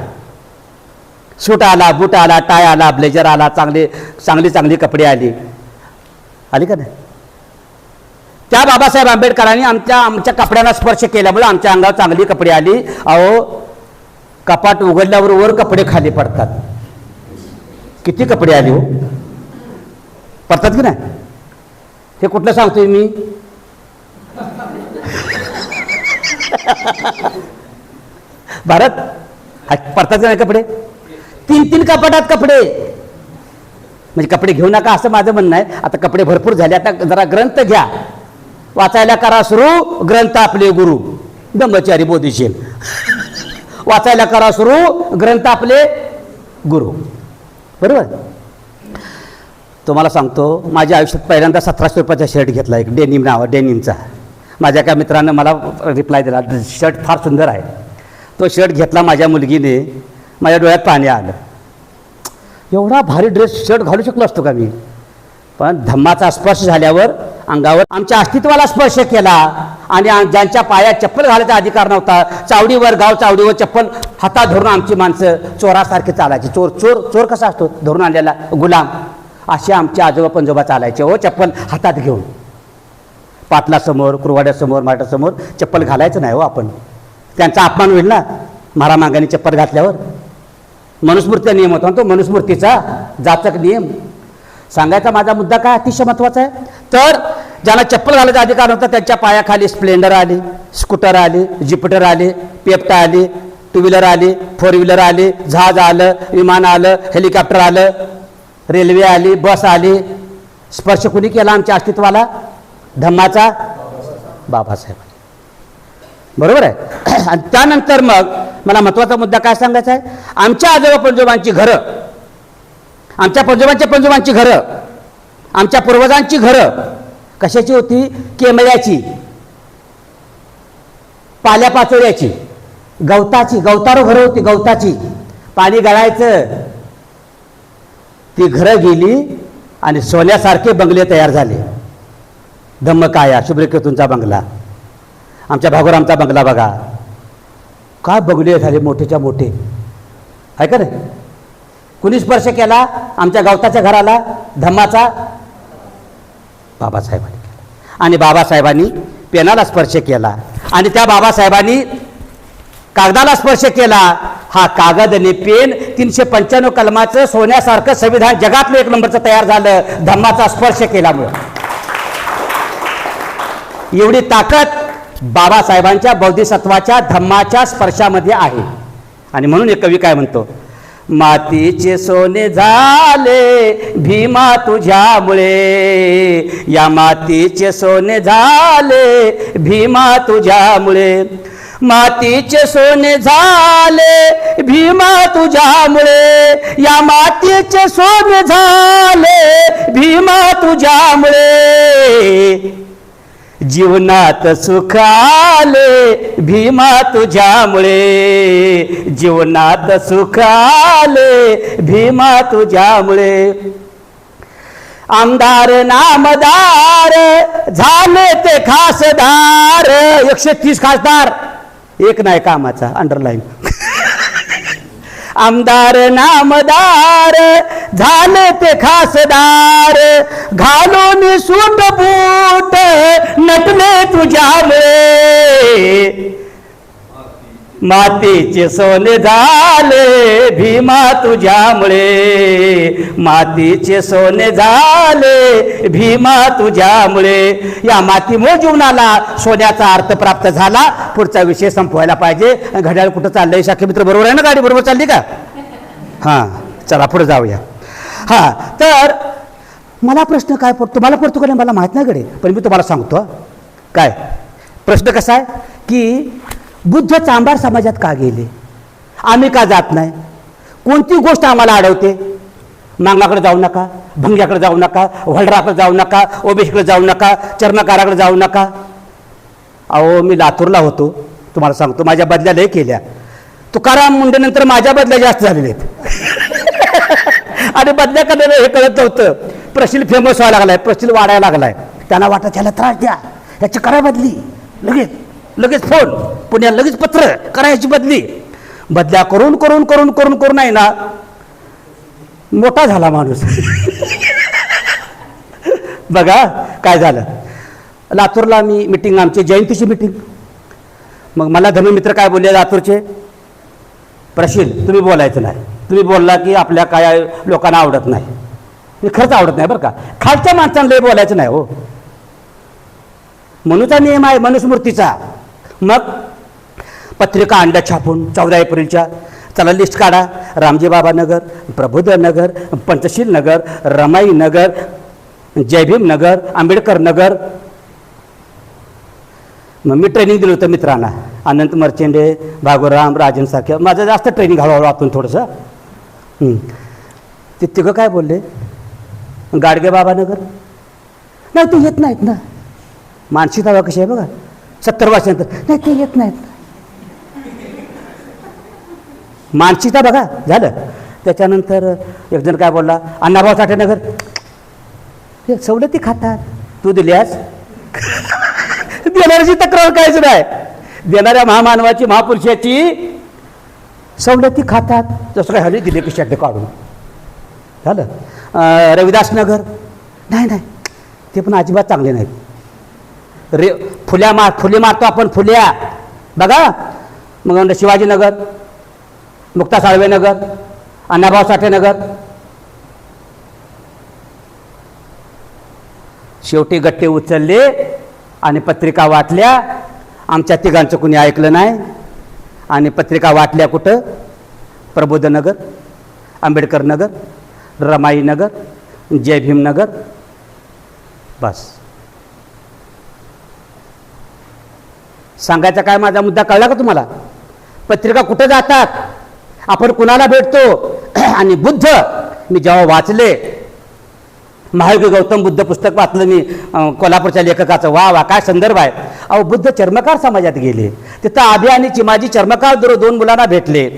सूट आला, बूट आला, टाय आला, ब्लेजर आला, चांगली कपडे आली. आली का नाही? त्या बाबासाहेब आंबेडकरांनी आमच्या कपड्यांना स्पर्श केल्यामुळे आमच्या अंगावर चांगली कपडे आली. अहो, कपाट उघडल्यावर वर कपडे खाली पडतात. किती कपडे आले हो, पडतात की नाही? हे कुठलं सांगतोय मी? भारत पडतात की नाही कपडे? 3 कपाटात कपडे. म्हणजे कपडे घेऊ नका असं माझं म्हणणं आहे. आता कपडे भरपूर झाले, आता जरा ग्रंथ घ्या, वाचायला करा सुरू. ग्रंथ आपले गुरु ब्रह्मचारी बोधिशील. वाचायला करा सुरू, ग्रंथ आपले गुरु. बरोबर. तुम्हाला सांगतो, माझ्या आयुष्यात पहिल्यांदा 1700 रुपयाचा शर्ट घेतला, एक डेनिमचा. माझ्या एका मित्रानं मला रिप्लाय दिला, शर्ट फार सुंदर आहे. तो शर्ट घेतला माझ्या मुलगीने. माझ्या डोळ्यात पाणी आलं. एवढा भारी ड्रेस शर्ट घालू शकलो असतो का मी? पण धम्माचा स्पर्श झाल्यावर अंगावर आमच्या अस्तित्वाला स्पर्श केला. आणि ज्यांच्या पायात चप्पल घालायचा अधिकार नव्हता, चावडीवर, गाव चावडीवर चप्पल हातात धरून आमची माणसं चोरासारखे चालायची. चोर कसा असतो? धरून आणलेला गुलाम. असे आमचे आजोबा पंजोबा चालायचे हो, चप्पल हातात घेऊन. पाटलासमोर, कुरवाड्यासमोर, मराठासमोर चप्पल घालायचं नाही हो आपण. त्यांचा अपमान होईल ना महारामांगाने चप्पल घातल्यावर. मनुस्मृतीचा नियम होता तो, मनुस्मृतीचा जाचक नियम. सांगायचा माझा मुद्दा काय अतिशय महत्त्वाचा आहे. तर ज्यांना चप्पल घालायचा अधिकार नव्हता त्यांच्या पायाखाली स्प्लेंडर आली, स्कूटर आली, ज्युपिटर आली, पेप्टा आली, टू व्हीलर आली, फोर व्हीलर आली, जहाज आलं, विमान आलं, हेलिकॉप्टर आलं, रेल्वे आली, बस आली. स्पर्श कुणी केला आमच्या अस्तित्वाला? धम्माचा, बाबासाहेब. बरोबर आहे. आणि त्यानंतर मग मला महत्त्वाचा मुद्दा काय सांगायचा आहे. आमच्या आजोबा पंजोबांची घरं, आमच्या पंजोबांच्या पंजोबांची घरं, आमच्या पूर्वजांची घरं कशाची होती? केमळ्याची, पाल्यापाचोळ्याची, गवताची, गवतारो घरं होती, गवताची. पाणी गळायचं. ती घरं गेली आणि सोन्यासारखे बंगले तयार झाले. धम्मकाया शुभ्रकेतूंचा बंगला, आमच्या भागोरामचा बंगला बघा, काय बंगले झाले मोठेच्या मोठे. आहे का नाही? कुणी स्पर्श केला आमच्या गवताच्या घराला? धम्माचा, बाबासाहेबांनी केला. आणि बाबासाहेबांनी पेनाला स्पर्श केला आणि त्या बाबासाहेबांनी कागदाला स्पर्श केला. हा कागद आणि पेन 395 कलमाचं सोन्यासारखं संविधान जगातलं 1 नंबरचं तयार झालं धम्माचा स्पर्श केल्यामुळे. एवढी ताकद बाबासाहेबांच्या बौद्धिसत्वाच्या धम्माच्या स्पर्शामध्ये आहे. आणि म्हणून एक कवी काय म्हणतो, मातीचे सोने झाले भीमा तुझ्यामुळे, या मातीचे सोने झाले भीमा तुझ्यामुळे, मातीचे सोने झाले भीमा तुझ्यामुळे, या मातीचे सोने झाले भीमा तुझ्यामुळे, जीवनात सुख आले भीमा तुझ्यामुळे, जीवनात सुख आले भीमा तुझ्यामुळे. आमदार नामदार झाले ते खासदार, 130 खासदार, एक नाही कामाचा, अंडरलाईन. आमदार नामदार झाले ते खासदार, घालून सूट बूट नटले तुझ्यामुळे, मातीचे सोने झाले भीमा तुझ्यामुळे, मातीचे सोने झाले भीमा तुझ्यामुळे. या मातीमुळे जीवनाला सोन्याचा अर्थ प्राप्त झाला. पुढचा विषय संपवायला पाहिजे. घड्याळ कुठं चाललंय? शाखे मित्र बरोबर आहे ना? गाडी बरोबर चालली का? हां, चला पुढे जाऊया. हां, तर मला प्रश्न काय पडतो, मला पडतो का नाही मला माहीत नाही गडे, पण मी तुम्हाला सांगतो. काय प्रश्न कसा आहे की बुद्ध चांभार समाजात का गेले? आम्ही का जात नाही? कोणती गोष्ट आम्हाला अडवते? मांगाकडे जाऊ नका, भंग्याकडे जाऊ नका, व्हलराकडे जाऊ नका, ओबीसीकडे जाऊ नका, चर्मकाराकडे जाऊ नका. अहो, मी लातूरला होतो, तुम्हाला सांगतो, माझ्या बदल्या लय केल्या. तुकाराम मुंडेनंतर माझ्या बदल्या जास्त झालेल्या आहेत. आणि बदल्या करण्याला हे कळत नव्हतं. प्रशील फेमस व्हायला लागलाय, प्रशील वाढायला लागलाय. त्यांना वाटत त्याला त्रास द्या, याची करा बदली, लगेच लगेच फोन, पुण्याला लगेच पत्र करायची बदली. बदल्या करून करून करून करून करून आहे ना मोठा झाला माणूस. बघा काय झालं. लातूरला मी मिटिंग, आमची जयंतीची मिटिंग. मग मला धर्ममित्र काय बोलले लातूरचे, प्रशील तुम्ही बोलायचं नाही, तुम्ही बोलला की आपल्या काय लोकांना आवडत नाही. हे खरंच आवडत नाही बरं का, खालच्या माणसांना बोलायचं नाही हो. मनुचा नियम आहे, मनुस्मृतीचा. मग पत्रिका अंड्या छापून 14 एप्रिलच्या, चला लिस्ट काढा. रामजी बाबा नगर, प्रबोध नगर, पंचशील नगर, रमाई नगर, जयभीम नगर, आंबेडकर नगर. मग मी ट्रेनिंग दिलं होतं मित्रांना, अनंत मर्चेंडे, भागोराम, राजन सारख्या. माझं जास्त ट्रेनिंग हळूहळू आतून थोडंसं. ते तिघं काय बोलले, गाडगे बाबा नगर नाही ते येत नाहीत ना. मानसिक हवा कशी आहे बघा, 70 वर्षानंतर नाही ते येत नाहीत. मानसिकता बघा झालं. त्याच्यानंतर एक जण काय बोलला, अण्णाभाऊ साठे नगर, हे सवलती खातात, तू दिल्यास. देणाऱ्याची तक्रार काहीच नाही, देणाऱ्या महामानवाची, महापुरुषाची सवलती खातात. जसं काय हल्ली दिले की शब्द काढून झालं. रविदास नगर नाही नाही, ते पण अजिबात चांगले नाहीत. फुले मारतो आपण, फुल्या बघा. मग शिवाजीनगर, मुक्ता साळवे नगर, अण्णाभाऊ साठे नगर. शेवटी गट्टे उचलले आणि पत्रिका वाटल्या. आमच्या तिघांचं कुणी ऐकलं नाही आणि पत्रिका वाटल्या कुठं? प्रबोधनगर, आंबेडकर नगर, रमाई नगर, जय भीम नगर. बस. सांगायचा काय माझा मुद्दा कळला का तुम्हाला? पत्रिका कुठं जातात, आपण कुणाला भेटतो. आणि बुद्ध मी जेव्हा वाचले, महायोगी गौतम बुद्ध पुस्तक वाचलं मी कोल्हापूरच्या लेखकाचं. वा वा काय संदर्भ आहे. अहो बुद्ध चर्मकार समाजात गेले, तिथं आभी आणि चिमाजी चर्मकार दोन मुलांना भेटले.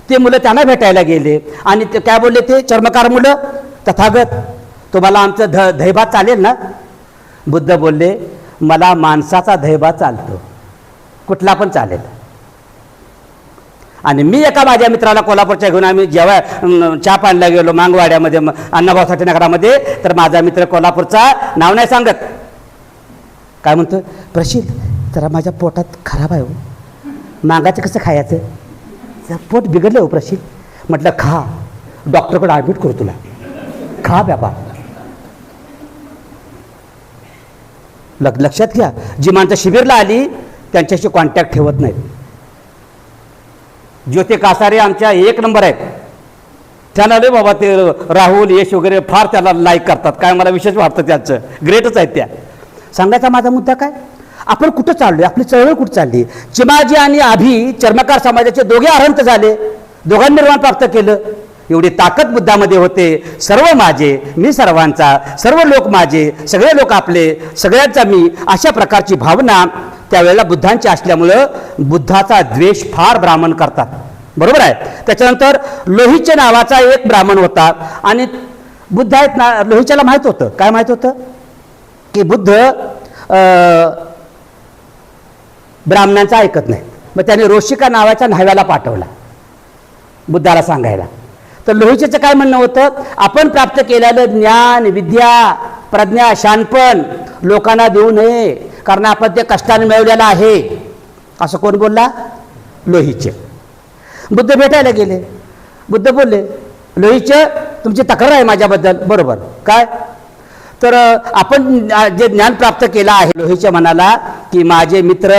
ते मुलं त्यांना भेटायला गेले आणि ते काय बोलले, ते चर्मकार मुलं, तथागत तुम्हाला आमचं दहीभात चालेल ना? बुद्ध बोलले, मला माणसाचा दहीभात चालतो, कुठला पण चालेल. आणि मी एका माझ्या मित्राला कोल्हापूरच्या घेऊन आम्ही जेव्हा चहा पाण्याला गेलो मांगवाड्यामध्ये, अण्णाभाऊ साठे नगरामध्ये, तर माझा मित्र कोल्हापूरचा, नाव नाही सांगत, काय म्हणतो, प्रशील जरा माझ्या पोटात खराब आहे हो, मागाचं कसं खायचं, पोट बिघडलं हो प्रशील. म्हटलं खा, डॉक्टरकडे ॲडमिट करू तुला, खा बाबा. लक्षात घ्या, जी माणसं शिबिरला आली त्यांच्याशी कॉन्टॅक्ट ठेवत नाहीत. ज्योती कासारे आमच्या एक नंबर आहेत, त्यांना रे बाबा ते राहुल यश वगैरे फार त्याला लाईक करतात, काय मला विशेष वाटतं, त्यांचं ग्रेटच आहेत त्या. सांगायचा माझा मुद्दा काय, आपण कुठं चाललोय, आपली चळवळ कुठं चालली. चिमाजी आणि आभी चर्मकार समाजाचे दोघे अरहंत झाले, दोघांनी निर्माण प्राप्त केलं. एवढी ताकद बुद्धामध्ये होते. सर्व माझे, मी सर्वांचा, सर्व लोक माझे, सगळे लोक आपले, सगळ्यांचा मी, अशा प्रकारची भावना त्यावेळेला बुद्धांची असल्यामुळं बुद्धाचा द्वेष फार ब्राह्मण करतात. बरोबर आहे. त्याच्यानंतर लोहिचे नावाचा एक ब्राह्मण होता आणि बुद्ध आहेत ना, लोहिच्याला माहीत होतं, काय माहीत होतं की बुद्ध ब्राह्मणांचा ऐकत नाही. मग त्याने रोशिका नावाच्या न्हाव्याला पाठवला बुद्धाला सांगायला. तर लोहिचेचं काय म्हणणं होतं, आपण प्राप्त केलेलं ज्ञान, विद्या, प्रज्ञा, शानपण लोकांना देऊ नये, कारण आपण ते कष्टाने मिळवलेलं आहे. असं कोण बोलला? लोहिचे. बुद्ध भेटायला गेले. बुद्ध बोलले, लोहिचे तुमची तक्रार आहे माझ्याबद्दल. बरोबर, काय? तर आपण जे ज्ञान प्राप्त केलं आहे. लोहिचे म्हणाला की माझे मित्र,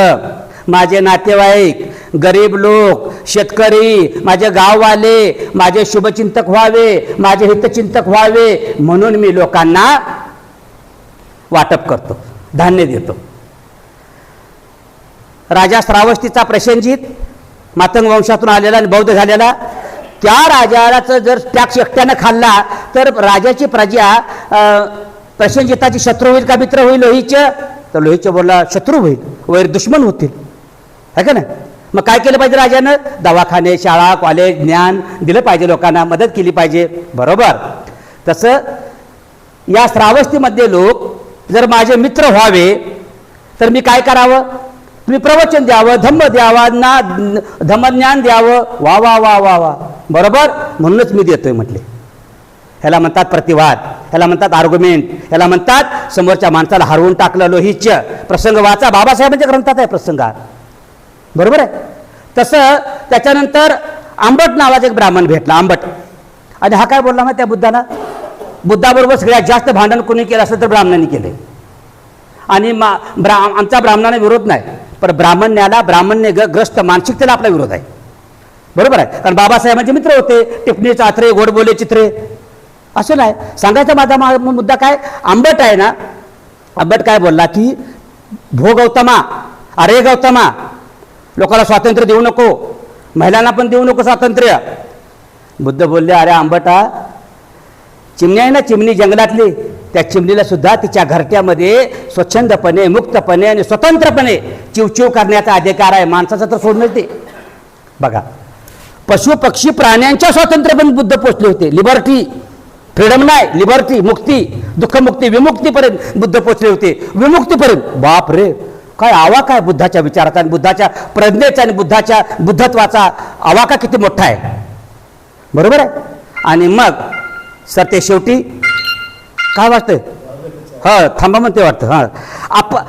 माझे नातेवाईक, गरीब लोक, शेतकरी, माझे गाववाले, माझे शुभचिंतक व्हावे, माझे हितचिंतक व्हावे, म्हणून मी लोकांना वाटप करतो, धान्य देतो. राजा श्रावस्तीचा प्रसेनजित, मातंग वंशातून आलेला आणि बौद्ध झालेला, त्या राजाचं जर टॅक्स एकट्यानं खाल्ला तर राजाची प्रजा प्रसेनजिताची शत्रू होईल का मित्र होईल लोहीचं? तर लोहीचं बोलला शत्रू होईल, वैर दुश्मन होतील, है का नाही? मग काय केलं पाहिजे राजानं? दवाखाने, शाळा, कॉलेज, ज्ञान दिलं पाहिजे, लोकांना मदत केली पाहिजे. बरोबर. तसं या श्रावस्तीमध्ये लोक जर माझे मित्र व्हावे तर मी काय करावं? मी प्रवचन द्यावं, धम्म द्यावा, धम्मज्ञान द्यावं. वा वा वा वा वा, बरोबर, म्हणूनच मी देतोय म्हटले. ह्याला म्हणतात प्रतिवाद, ह्याला म्हणतात आर्ग्युमेंट, ह्याला म्हणतात समोरच्या माणसाला हरवून टाकलं. लोहितच्या प्रसंग वाचा, बाबासाहेबांच्या ग्रंथात आहे प्रसंगात. बरोबर आहे. तसं त्याच्यानंतर आंबट नावाचा एक ब्राह्मण भेटला, आंबट. आणि हा काय बोलला मग त्या बुद्धाला? बुद्धाबरोबर सगळ्यात जास्त भांडण कोणी केलं असेल तर ब्राह्मणांनी केले. आणि आमचा ब्राह्मणाने विरोध नाही, पण ब्राह्मण्य ग्रस्त मानसिकतेला आपला विरोध आहे. बरोबर आहे. कारण बाबासाहेबांचे मित्र होते, टिपणी, चात्रे, गोडबोले, चित्रे, असं नाही. सांगायचा माझा मुद्दा काय, आंबट आहे ना, आंबट काय बोलला की भो गौतमा, अरे गौतमा, लोकांना स्वातंत्र्य देऊ नको, महिलांना पण देऊ नको स्वातंत्र्य. बुद्ध बोलले, अरे आंबटा, चिमणी आहे ना, चिमणी जंगलातली, त्या चिमणीला सुद्धा तिच्या घरट्यामध्ये स्वच्छंदपणे, मुक्तपणे आणि स्वतंत्रपणे चिवचिव करण्याचा अधिकार आहे. माणसाचा तर सोडणं ते. बघा, पशु पक्षी प्राण्यांच्या स्वातंत्र्य पण बुद्ध पोचले होते. लिबर्टी, फ्रीडम नाही, लिबर्टी, मुक्ती, दुःखमुक्ती, विमुक्तीपर्यंत बुद्ध पोचले होते. विमुक्तीपर्यंत. बाप रे, काय आवाका आहे बुद्धाच्या विचाराचा आणि बुद्धाच्या प्रज्ञेचा आणि बुद्धाच्या बुद्धत्वाचा आवाका किती मोठा आहे. बरोबर आहे. आणि मग सर ते शेवटी काय वाटतंय? थांबा म्हणते वाटतं.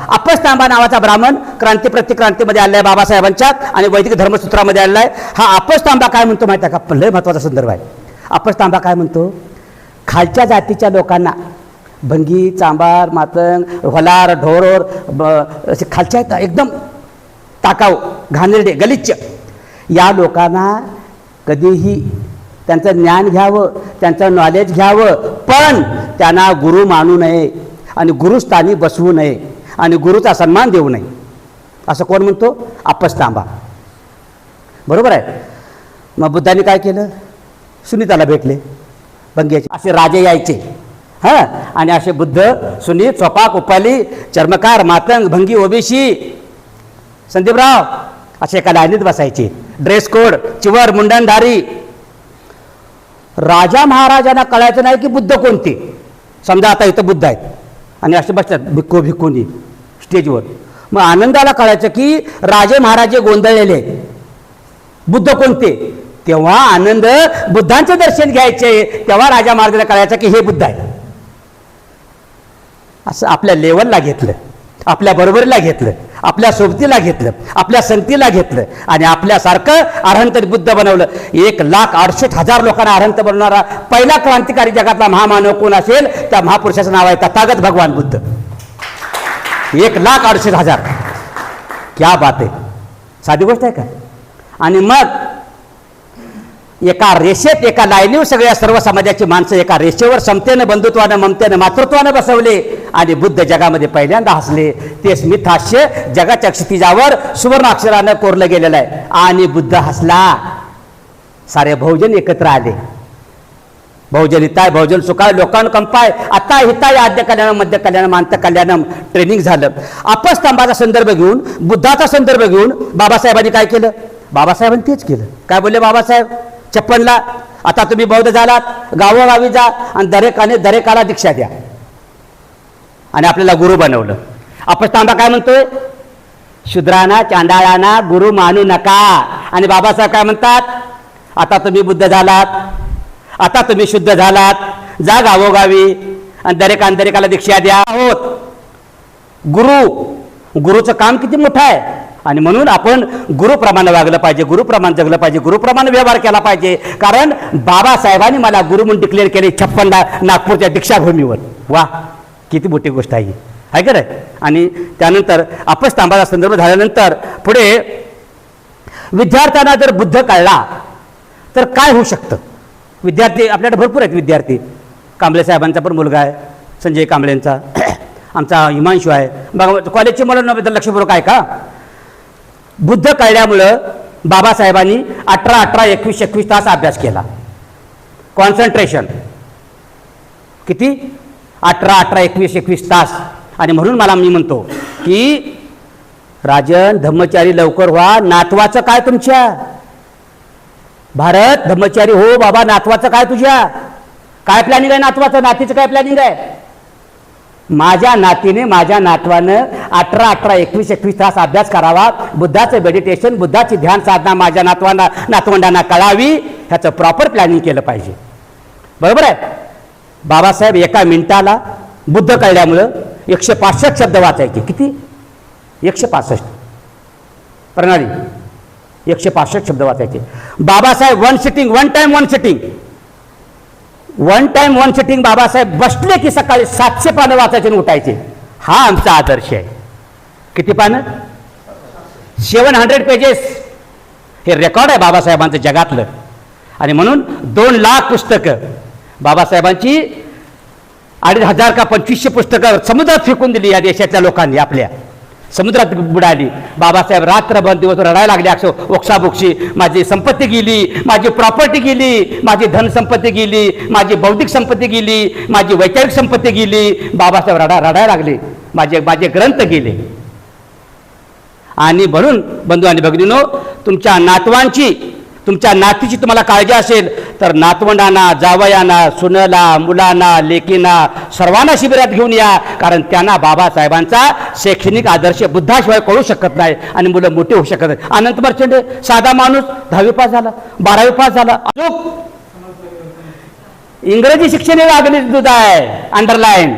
आपस तांबा नावाचा ब्राह्मण क्रांती प्रतिक्रांतीमध्ये आलाय बाबासाहेबांच्यात आणि वैदिक धर्मसूत्रामध्ये आलाय. हा आपस तांबा काय म्हणतो माहिती आहे का? लय महत्वाचा संदर्भ आहे. आपस तांबा काय म्हणतो? खालच्या जातीच्या लोकांना, भंगी, चांबार, मातंग, होलार, ढोरोर, असे खालच्या आहेत एकदम टाकाऊ, घाणेरडे, गलिच्छ, या लोकांना कधीही त्यांचं ज्ञान घ्यावं, त्यांचं नॉलेज घ्यावं, पण त्यांना गुरु मानू नये आणि गुरुस्थानी बसवू नये आणि गुरुचा सन्मान देऊ नये, असं कोण म्हणतो? आपस तांबा. बरोबर आहे. मग बुद्धांनी काय केलं? सुनीताला भेटले, भंग्याचे असे राजे यायचे. आणि असे बुद्ध, सुनीत, चोपाक, उपाली, चर्मकार, मातंग, भंगी, ओबीसी, संदीपराव असे एका लाईनीत बसायचे. Dress code, चिवर, मुंडनधारी. राजा महाराजांना कळायचं नाही की बुद्ध कोणते. समजा आता इथं बुद्ध आहेत आणि असे बसतात भिक्खू भिक्खूंनी स्टेजवर. मग आनंदाला कळायचं की राजे महाराजे गोंधळलेले, बुद्ध कोणते. तेव्हा आनंद बुद्धांचं दर्शन घ्यायचे, तेव्हा राजा महाराजांना कळायचं की हे बुद्ध आहे. असं आपल्या लेवलला घेतलं, आपल्या बरोबरीला घेतलं, आपल्या सोबतीला घेतलं, आपल्या संगतीला घेतलं आणि आपल्यासारखं अरहंत बुद्ध बनवलं. 1,68,000 लोकांना अरहंत बनवणारा पहिला क्रांतिकारी जगातला महामानव कोण असेल? त्या महापुरुषाचं नाव आहे तथागत भगवान बुद्ध. 1,68,000. क्या बात आहे, साधी गोष्ट आहे का? आणि मग एका रेषेत, एका लाईनीवर सगळ्या सर्व समाजाची माणसं एका रेषेवर समतेनं, बंधुत्वानं, ममतेनं, मातृत्वानं बसवले आणि बुद्ध जगामध्ये पहिल्यांदा हसले. ते स्मित हास्य जगाच्या क्षितिजावर सुवर्ण अक्षरानं कोरलं गेलेलं आहे. आणि बुद्ध हसला. सारे बहुजन एकत्र आले. बहुजन हिताय, बहुजन सुखाय, लोकांना कंपाय, आता हिताय, आद्य कल्याणम, मध्य कल्याणम, अंत कल्याणम ट्रेनिंग झालं. आपस्तंभाचा संदर्भ घेऊन, बुद्धाचा संदर्भ घेऊन बाबासाहेबांनी काय केलं? बाबासाहेबांनी तेच केलं. काय बोलले बाबासाहेब 56ला? आता तुम्ही बौद्ध झालात, गावोगावी जा आणि दरेकाला दीक्षा द्या. आणि आपल्याला गुरु बनवलं. आपस्तंभा काय म्हणतोय? शूद्रांना, चांडाळांना गुरु मानू नका. आणि बाबासाहेब काय म्हणतात? आता तुम्ही बुद्ध झालात, आता तुम्ही शुद्ध झालात, जा गावोगावी आणि दरेकाला दीक्षा द्या. आहोत गुरुचं काम किती मोठं आहे. आणि म्हणून आपण गुरुप्रमाणे वागलं पाहिजे, गुरुप्रमाणे जगलं पाहिजे, गुरुप्रमाणे व्यवहार केला पाहिजे. कारण बाबासाहेबांनी मला गुरु म्हणून डिक्लेअर केले 56ला नागपूरच्या दीक्षाभूमीवर. वा, किती मोठी गोष्ट आहे का नाही? आणि त्यानंतर आपस्तंभाचा संदर्भ झाल्यानंतर पुढे विद्यार्थ्यांना जर बुद्ध कळला तर काय होऊ शकतं? विद्यार्थी आपल्याकडे भरपूर आहेत. विद्यार्थी कांबळे साहेबांचा पण मुलगा आहे, संजय कांबळेंचा, आमचा हिमांशू आहे. बघा, कॉलेजचे मुलांबद्दल लक्षपूर्वक आहे का? बुद्ध कळल्यामुळं बाबासाहेबांनी 18, 21 तास अभ्यास केला. कॉन्सन्ट्रेशन किती? 18, 21 तास. आणि म्हणून मी म्हणतो की राजन धम्मचारी लवकर व्हा. नातवाचं काय तुमच्या? भारत धम्मचारी हो बाबा. नातवाचं काय तुझ्या? काय प्लॅनिंग आहे नातवाचं? नातीचं काय प्लॅनिंग आहे? माझ्या नातीने, माझ्या नातवानं 18, 21 तास अभ्यास करावा. बुद्धाचं मेडिटेशन, बुद्धाची ध्यान साधना माझ्या नातवंडांना कळावी. ह्याचं प्रॉपर प्लॅनिंग केलं पाहिजे. बरोबर आहे? बाबासाहेब एका मिनिटाला बुद्ध कळल्यामुळं 165 शब्द वाचायचे. किती? 165 प्रणाली, 165 शब्द वाचायचे. Babasaheb one time one sitting Babasaheb बसले की सकाळी 700 पानं वाचायचे आणि उठायचे. हा आमचा आदर्श आहे. किती पानं? 700 पेजेस. हे रेकॉर्ड आहे बाबासाहेबांचं जगातलं. आणि म्हणून 2 लाख पुस्तकं बाबासाहेबांची, 2,500 का 2,500 पुस्तकं समुद्रात फेकून दिली या देशातल्या लोकांनी. आपल्या समुद्रात बुडाली. बाबासाहेब रात्रभर दिवस रडायला लागले, असं ओक्साबोक्षी. माझी संपत्ती गेली, माझी प्रॉपर्टी गेली, माझी धनसंपत्ती गेली, माझी बौद्धिक संपत्ती गेली, माझी वैचारिक संपत्ती गेली. बाबासाहेब रडायला लागले. माझे ग्रंथ गेले. आणि म्हणून बंधू आणि भगिनींनो, तुमच्या नातवांची, तुमच्या नातीची तुम्हाला काळजी असेल तर नातवंडांना, जावयांना, सुनला, मुलांना, लेकींना सर्वांना शिबिरात घेऊन या. कारण त्यांना बाबासाहेबांचा शैक्षणिक आदर्श बुद्धाशिवाय कळू शकत नाही आणि मुलं मोठे होऊ शकत नाही. अनंत मर्चंडे साधा माणूस 10वी पास झाला, 12वी पास झाला, इंग्रजी शिक्षण हे लागली दूध आहे. अंडरलाईन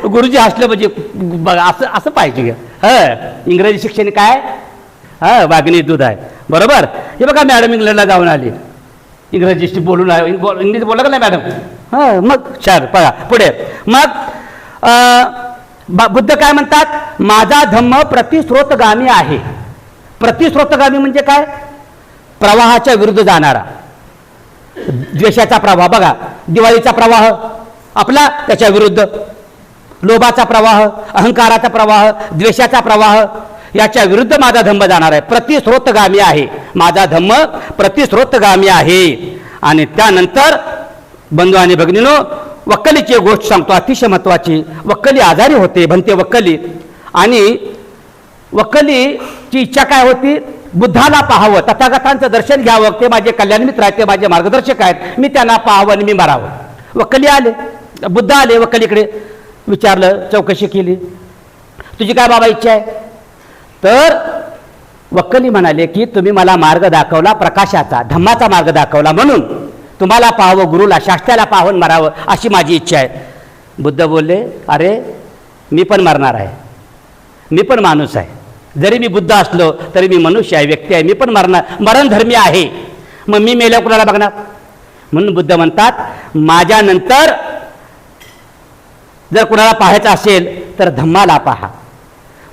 गुरुजी हसलं म्हणजे बघा असं असं पाहिजे. इंग्रजी शिक्षण काय वागणी दूध आहे. बरोबर. हे बघा मॅडम इंग्लंडला जाऊन आली, इंग्रजी बोलून इंग्लिश बोला का नाही मॅडम. मग छान बघा पुढे. मग बुद्ध काय म्हणतात, माझा धम्म प्रतिस्रोतगामी आहे. प्रतिस्रोतगामी म्हणजे काय, प्रवाहाच्या विरुद्ध जाणारा. द्वेषाचा प्रवाह बघा, दिवाळीचा प्रवाह आपला त्याच्या विरुद्ध, लोभाचा प्रवाह, अहंकाराचा प्रवाह, द्वेषाचा प्रवाह याच्या विरुद्ध माझा धम्म जाणार आहे. प्रतिस्रोतगामी आहे माझा धम्म, प्रतिस्रोतगामी आहे. आणि त्यानंतर बंधू आणि भगिनीनो, वक्कलीची एक गोष्ट सांगतो अतिशय महत्वाची. वक्कली आजारी होते, म्हणते वक्कली, आणि वक्कलीची इच्छा काय होती, बुद्धाला पाहावं, तथागतांचं दर्शन घ्यावं. ते माझे कल्याण मित्र आहेत, ते माझे मार्गदर्शक आहेत, मी त्यांना पाहावं आणि मी मरावं. वक्कली आले, बुद्ध आले वक्कलीकडे, विचारलं, चौकशी केली, तुझी काय बाबा इच्छा आहे. तर वक्कली म्हणाले की तुम्ही मला मार्ग दाखवला प्रकाशाचा, धम्माचा मार्ग दाखवला, म्हणून तुम्हाला पाहावं, गुरुला शास्त्राला पाहून मरावं अशी माझी इच्छा आहे. बुद्ध बोलले, अरे मी पण मरणार आहे, मी पण माणूस आहे. जरी मी बुद्ध असलो तरी मी मनुष्य आहे, व्यक्ती आहे, मी पण मरणार, मरणधर्मी आहे. मग मी मेल्यावर कुणाला बघणार. म्हणून बुद्ध म्हणतात, माझ्यानंतर जर कुणाला पाहायचं असेल तर धम्माला पहा.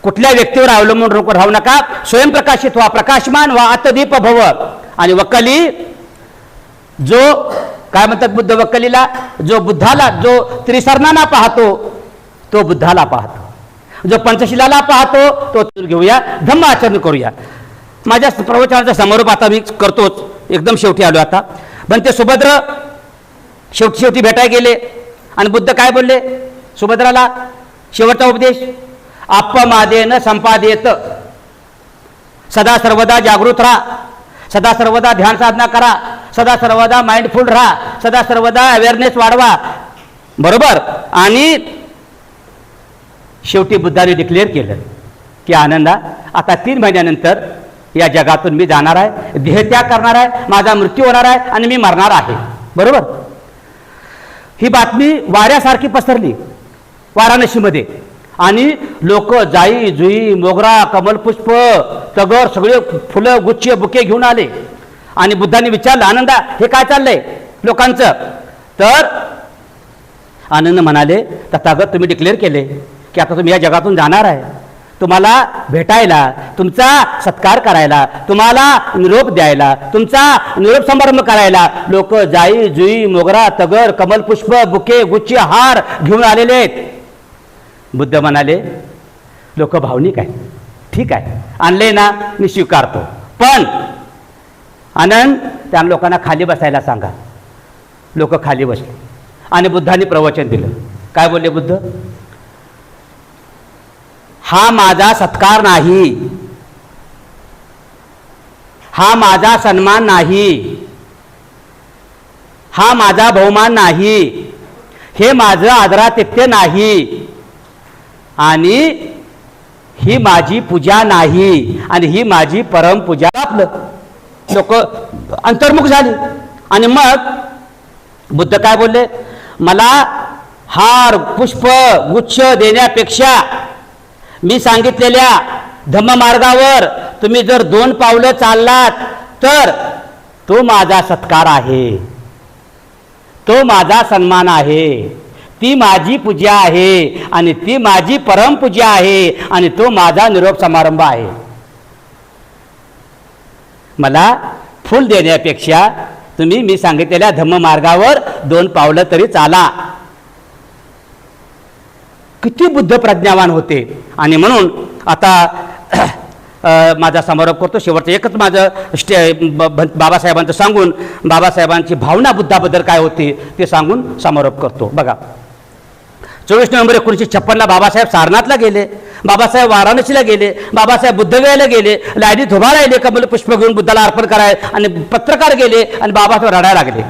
कुठल्या व्यक्तीवर अवलंबून राहू नका, स्वयंप्रकाशित व्हा, प्रकाशमान व्हा, आत्मदीप भव. आणि वक्कली जो काय म्हणतात बुद्ध वक्कलीला, जो बुद्धाला, जो त्रिसरणांना पाहतो तो बुद्धाला पाहतो, जो पंचशिलाला पाहतो तो घेऊया, धम्म आचरण करूया. माझ्या प्रवचनाचा समारोप आता मी करतोच, एकदम शेवटी आलो आता. पण ते सुभद्र शेवटी भेटायला गेले आणि बुद्ध काय बोलले सुभद्राला, शेवटचा उपदेश, अपमादेन संपादेत, सदा सर्वदा जागृत राहा, सदा सर्वदा ध्यान साधना करा, सदा सर्वदा माइंडफुल राहा, सदा सर्वदा अवेअरनेस वाढवा. बरोबर. आणि शेवटी बुद्धाने डिक्लेअर केलं की आनंदा, आता 3 महिन्यानंतर या जगातून मी जाणार आहे, देहत्याग करणार आहे, माझा मृत्यू होणार आहे आणि मी मरणार आहे. बरोबर. ही बातमी वाऱ्यासारखी पसरली वाराणसीमध्ये, आणि लोक जाई जुई, मोगरा, कमलपुष्प, तगर, सगळे फुलं, गुच्छ, बुके घेऊन आले. आणि बुद्धाने विचारलं, आनंदा हे काय चाललंय लोकांचं. तर आनंद म्हणाले, तथागत तुम्ही डिक्लेअर केले की आता तुम्ही या जगातून जाणार आहे, तुम्हाला भेटायला, तुमचा सत्कार करायला, तुम्हाला निरोप द्यायला, तुमचा निरोप समारंभ करायला लोक जाई जुई, मोगरा, तगर, कमलपुष्प, बुके, गुच्छ, हार घेऊन आलेले आहेत. बुद्ध म्हणाले, लोक भावनिक आहेत, ठीक आहे, आणले ना, मी स्वीकारतो, पण आनंद त्या लोकांना खाली बसायला सांगा. लोक खाली बसले आणि बुद्धाने प्रवचन दिलं. काय बोलले बुद्ध, हा माझा सत्कार नाही, हा माझा सन्मान नाही, हा माझा बहुमान नाही, हे माझं आदरातिथ्य नाही, आणि ही माझी पूजा नाही, आणि ही माझी परमपूजा. आपलं लोक अंतर्मुख झाली. आणि मग बुद्ध काय बोलले, मला हार, पुष्प, गुच्छ देण्यापेक्षा मी सांगितलेल्या धम्ममार्गावर तुम्ही जर 2 पावलं चाललात तर तो माझा सत्कार आहे, तो माझा सन्मान आहे, ती माझी पूजा आहे, आणि ती माझी परमपूजा आहे, आणि तो माझा निरोप समारंभ आहे. मला फूल देण्यापेक्षा तुम्ही मी सांगितलेल्या धम्ममार्गावर 2 पावलं तरी चाला. किती बुद्ध प्रज्ञावान होते. आणि म्हणून आता माझा समारोप करतो. शेवटचं एकच माझं बाबासाहेबांचं सांगून, बाबासाहेबांची भावना बुद्धाबद्दल काय होती ते सांगून समारोप करतो. बघा, 24 नोव्हेंबर 1956ला बाबासाहेब सारनाथला गेले, बाबासाहेब वाराणसीला गेले, बाबासाहेब बुद्धगयाला गेले, लाईनीत उभा राहिले कमल पुष्प घेऊन बुद्धाला अर्पण कराय, आणि पत्रकार गेले आणि बाबासाहेब रडायला लागले.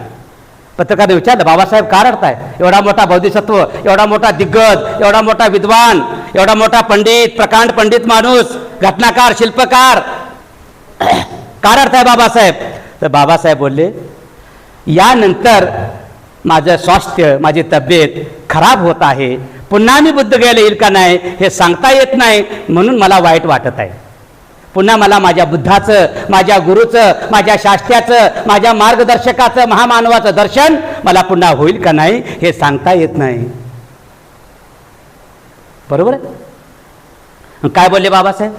पत्रकाराने विचारलं, बाबासाहेब का रडताय, एवढा मोठा बोधिसत्व, एवढा मोठा दिग्गज, एवढा मोठा विद्वान, एवढा मोठा पंडित, प्रकांड पंडित माणूस, घटनाकार, शिल्पकार, का रडताय बाबासाहेब. तर बाबासाहेब बोलले, यानंतर माझं स्वास्थ्य, माझी तब्येत खराब होत आहे, पुन्हा मी बुद्धगयेला येईल का नाही हे सांगता येत नाही, म्हणून मला वाईट वाटत आहे. पुन्हा मला माझ्या बुद्धाचं, माझ्या गुरुचं, माझ्या शास्त्र्याचं, माझ्या मार्गदर्शकाचं, महामानवाचं दर्शन मला पुन्हा होईल का नाही हे सांगता येत नाही. बरोबर आहे. काय बोलले बाबासाहेब?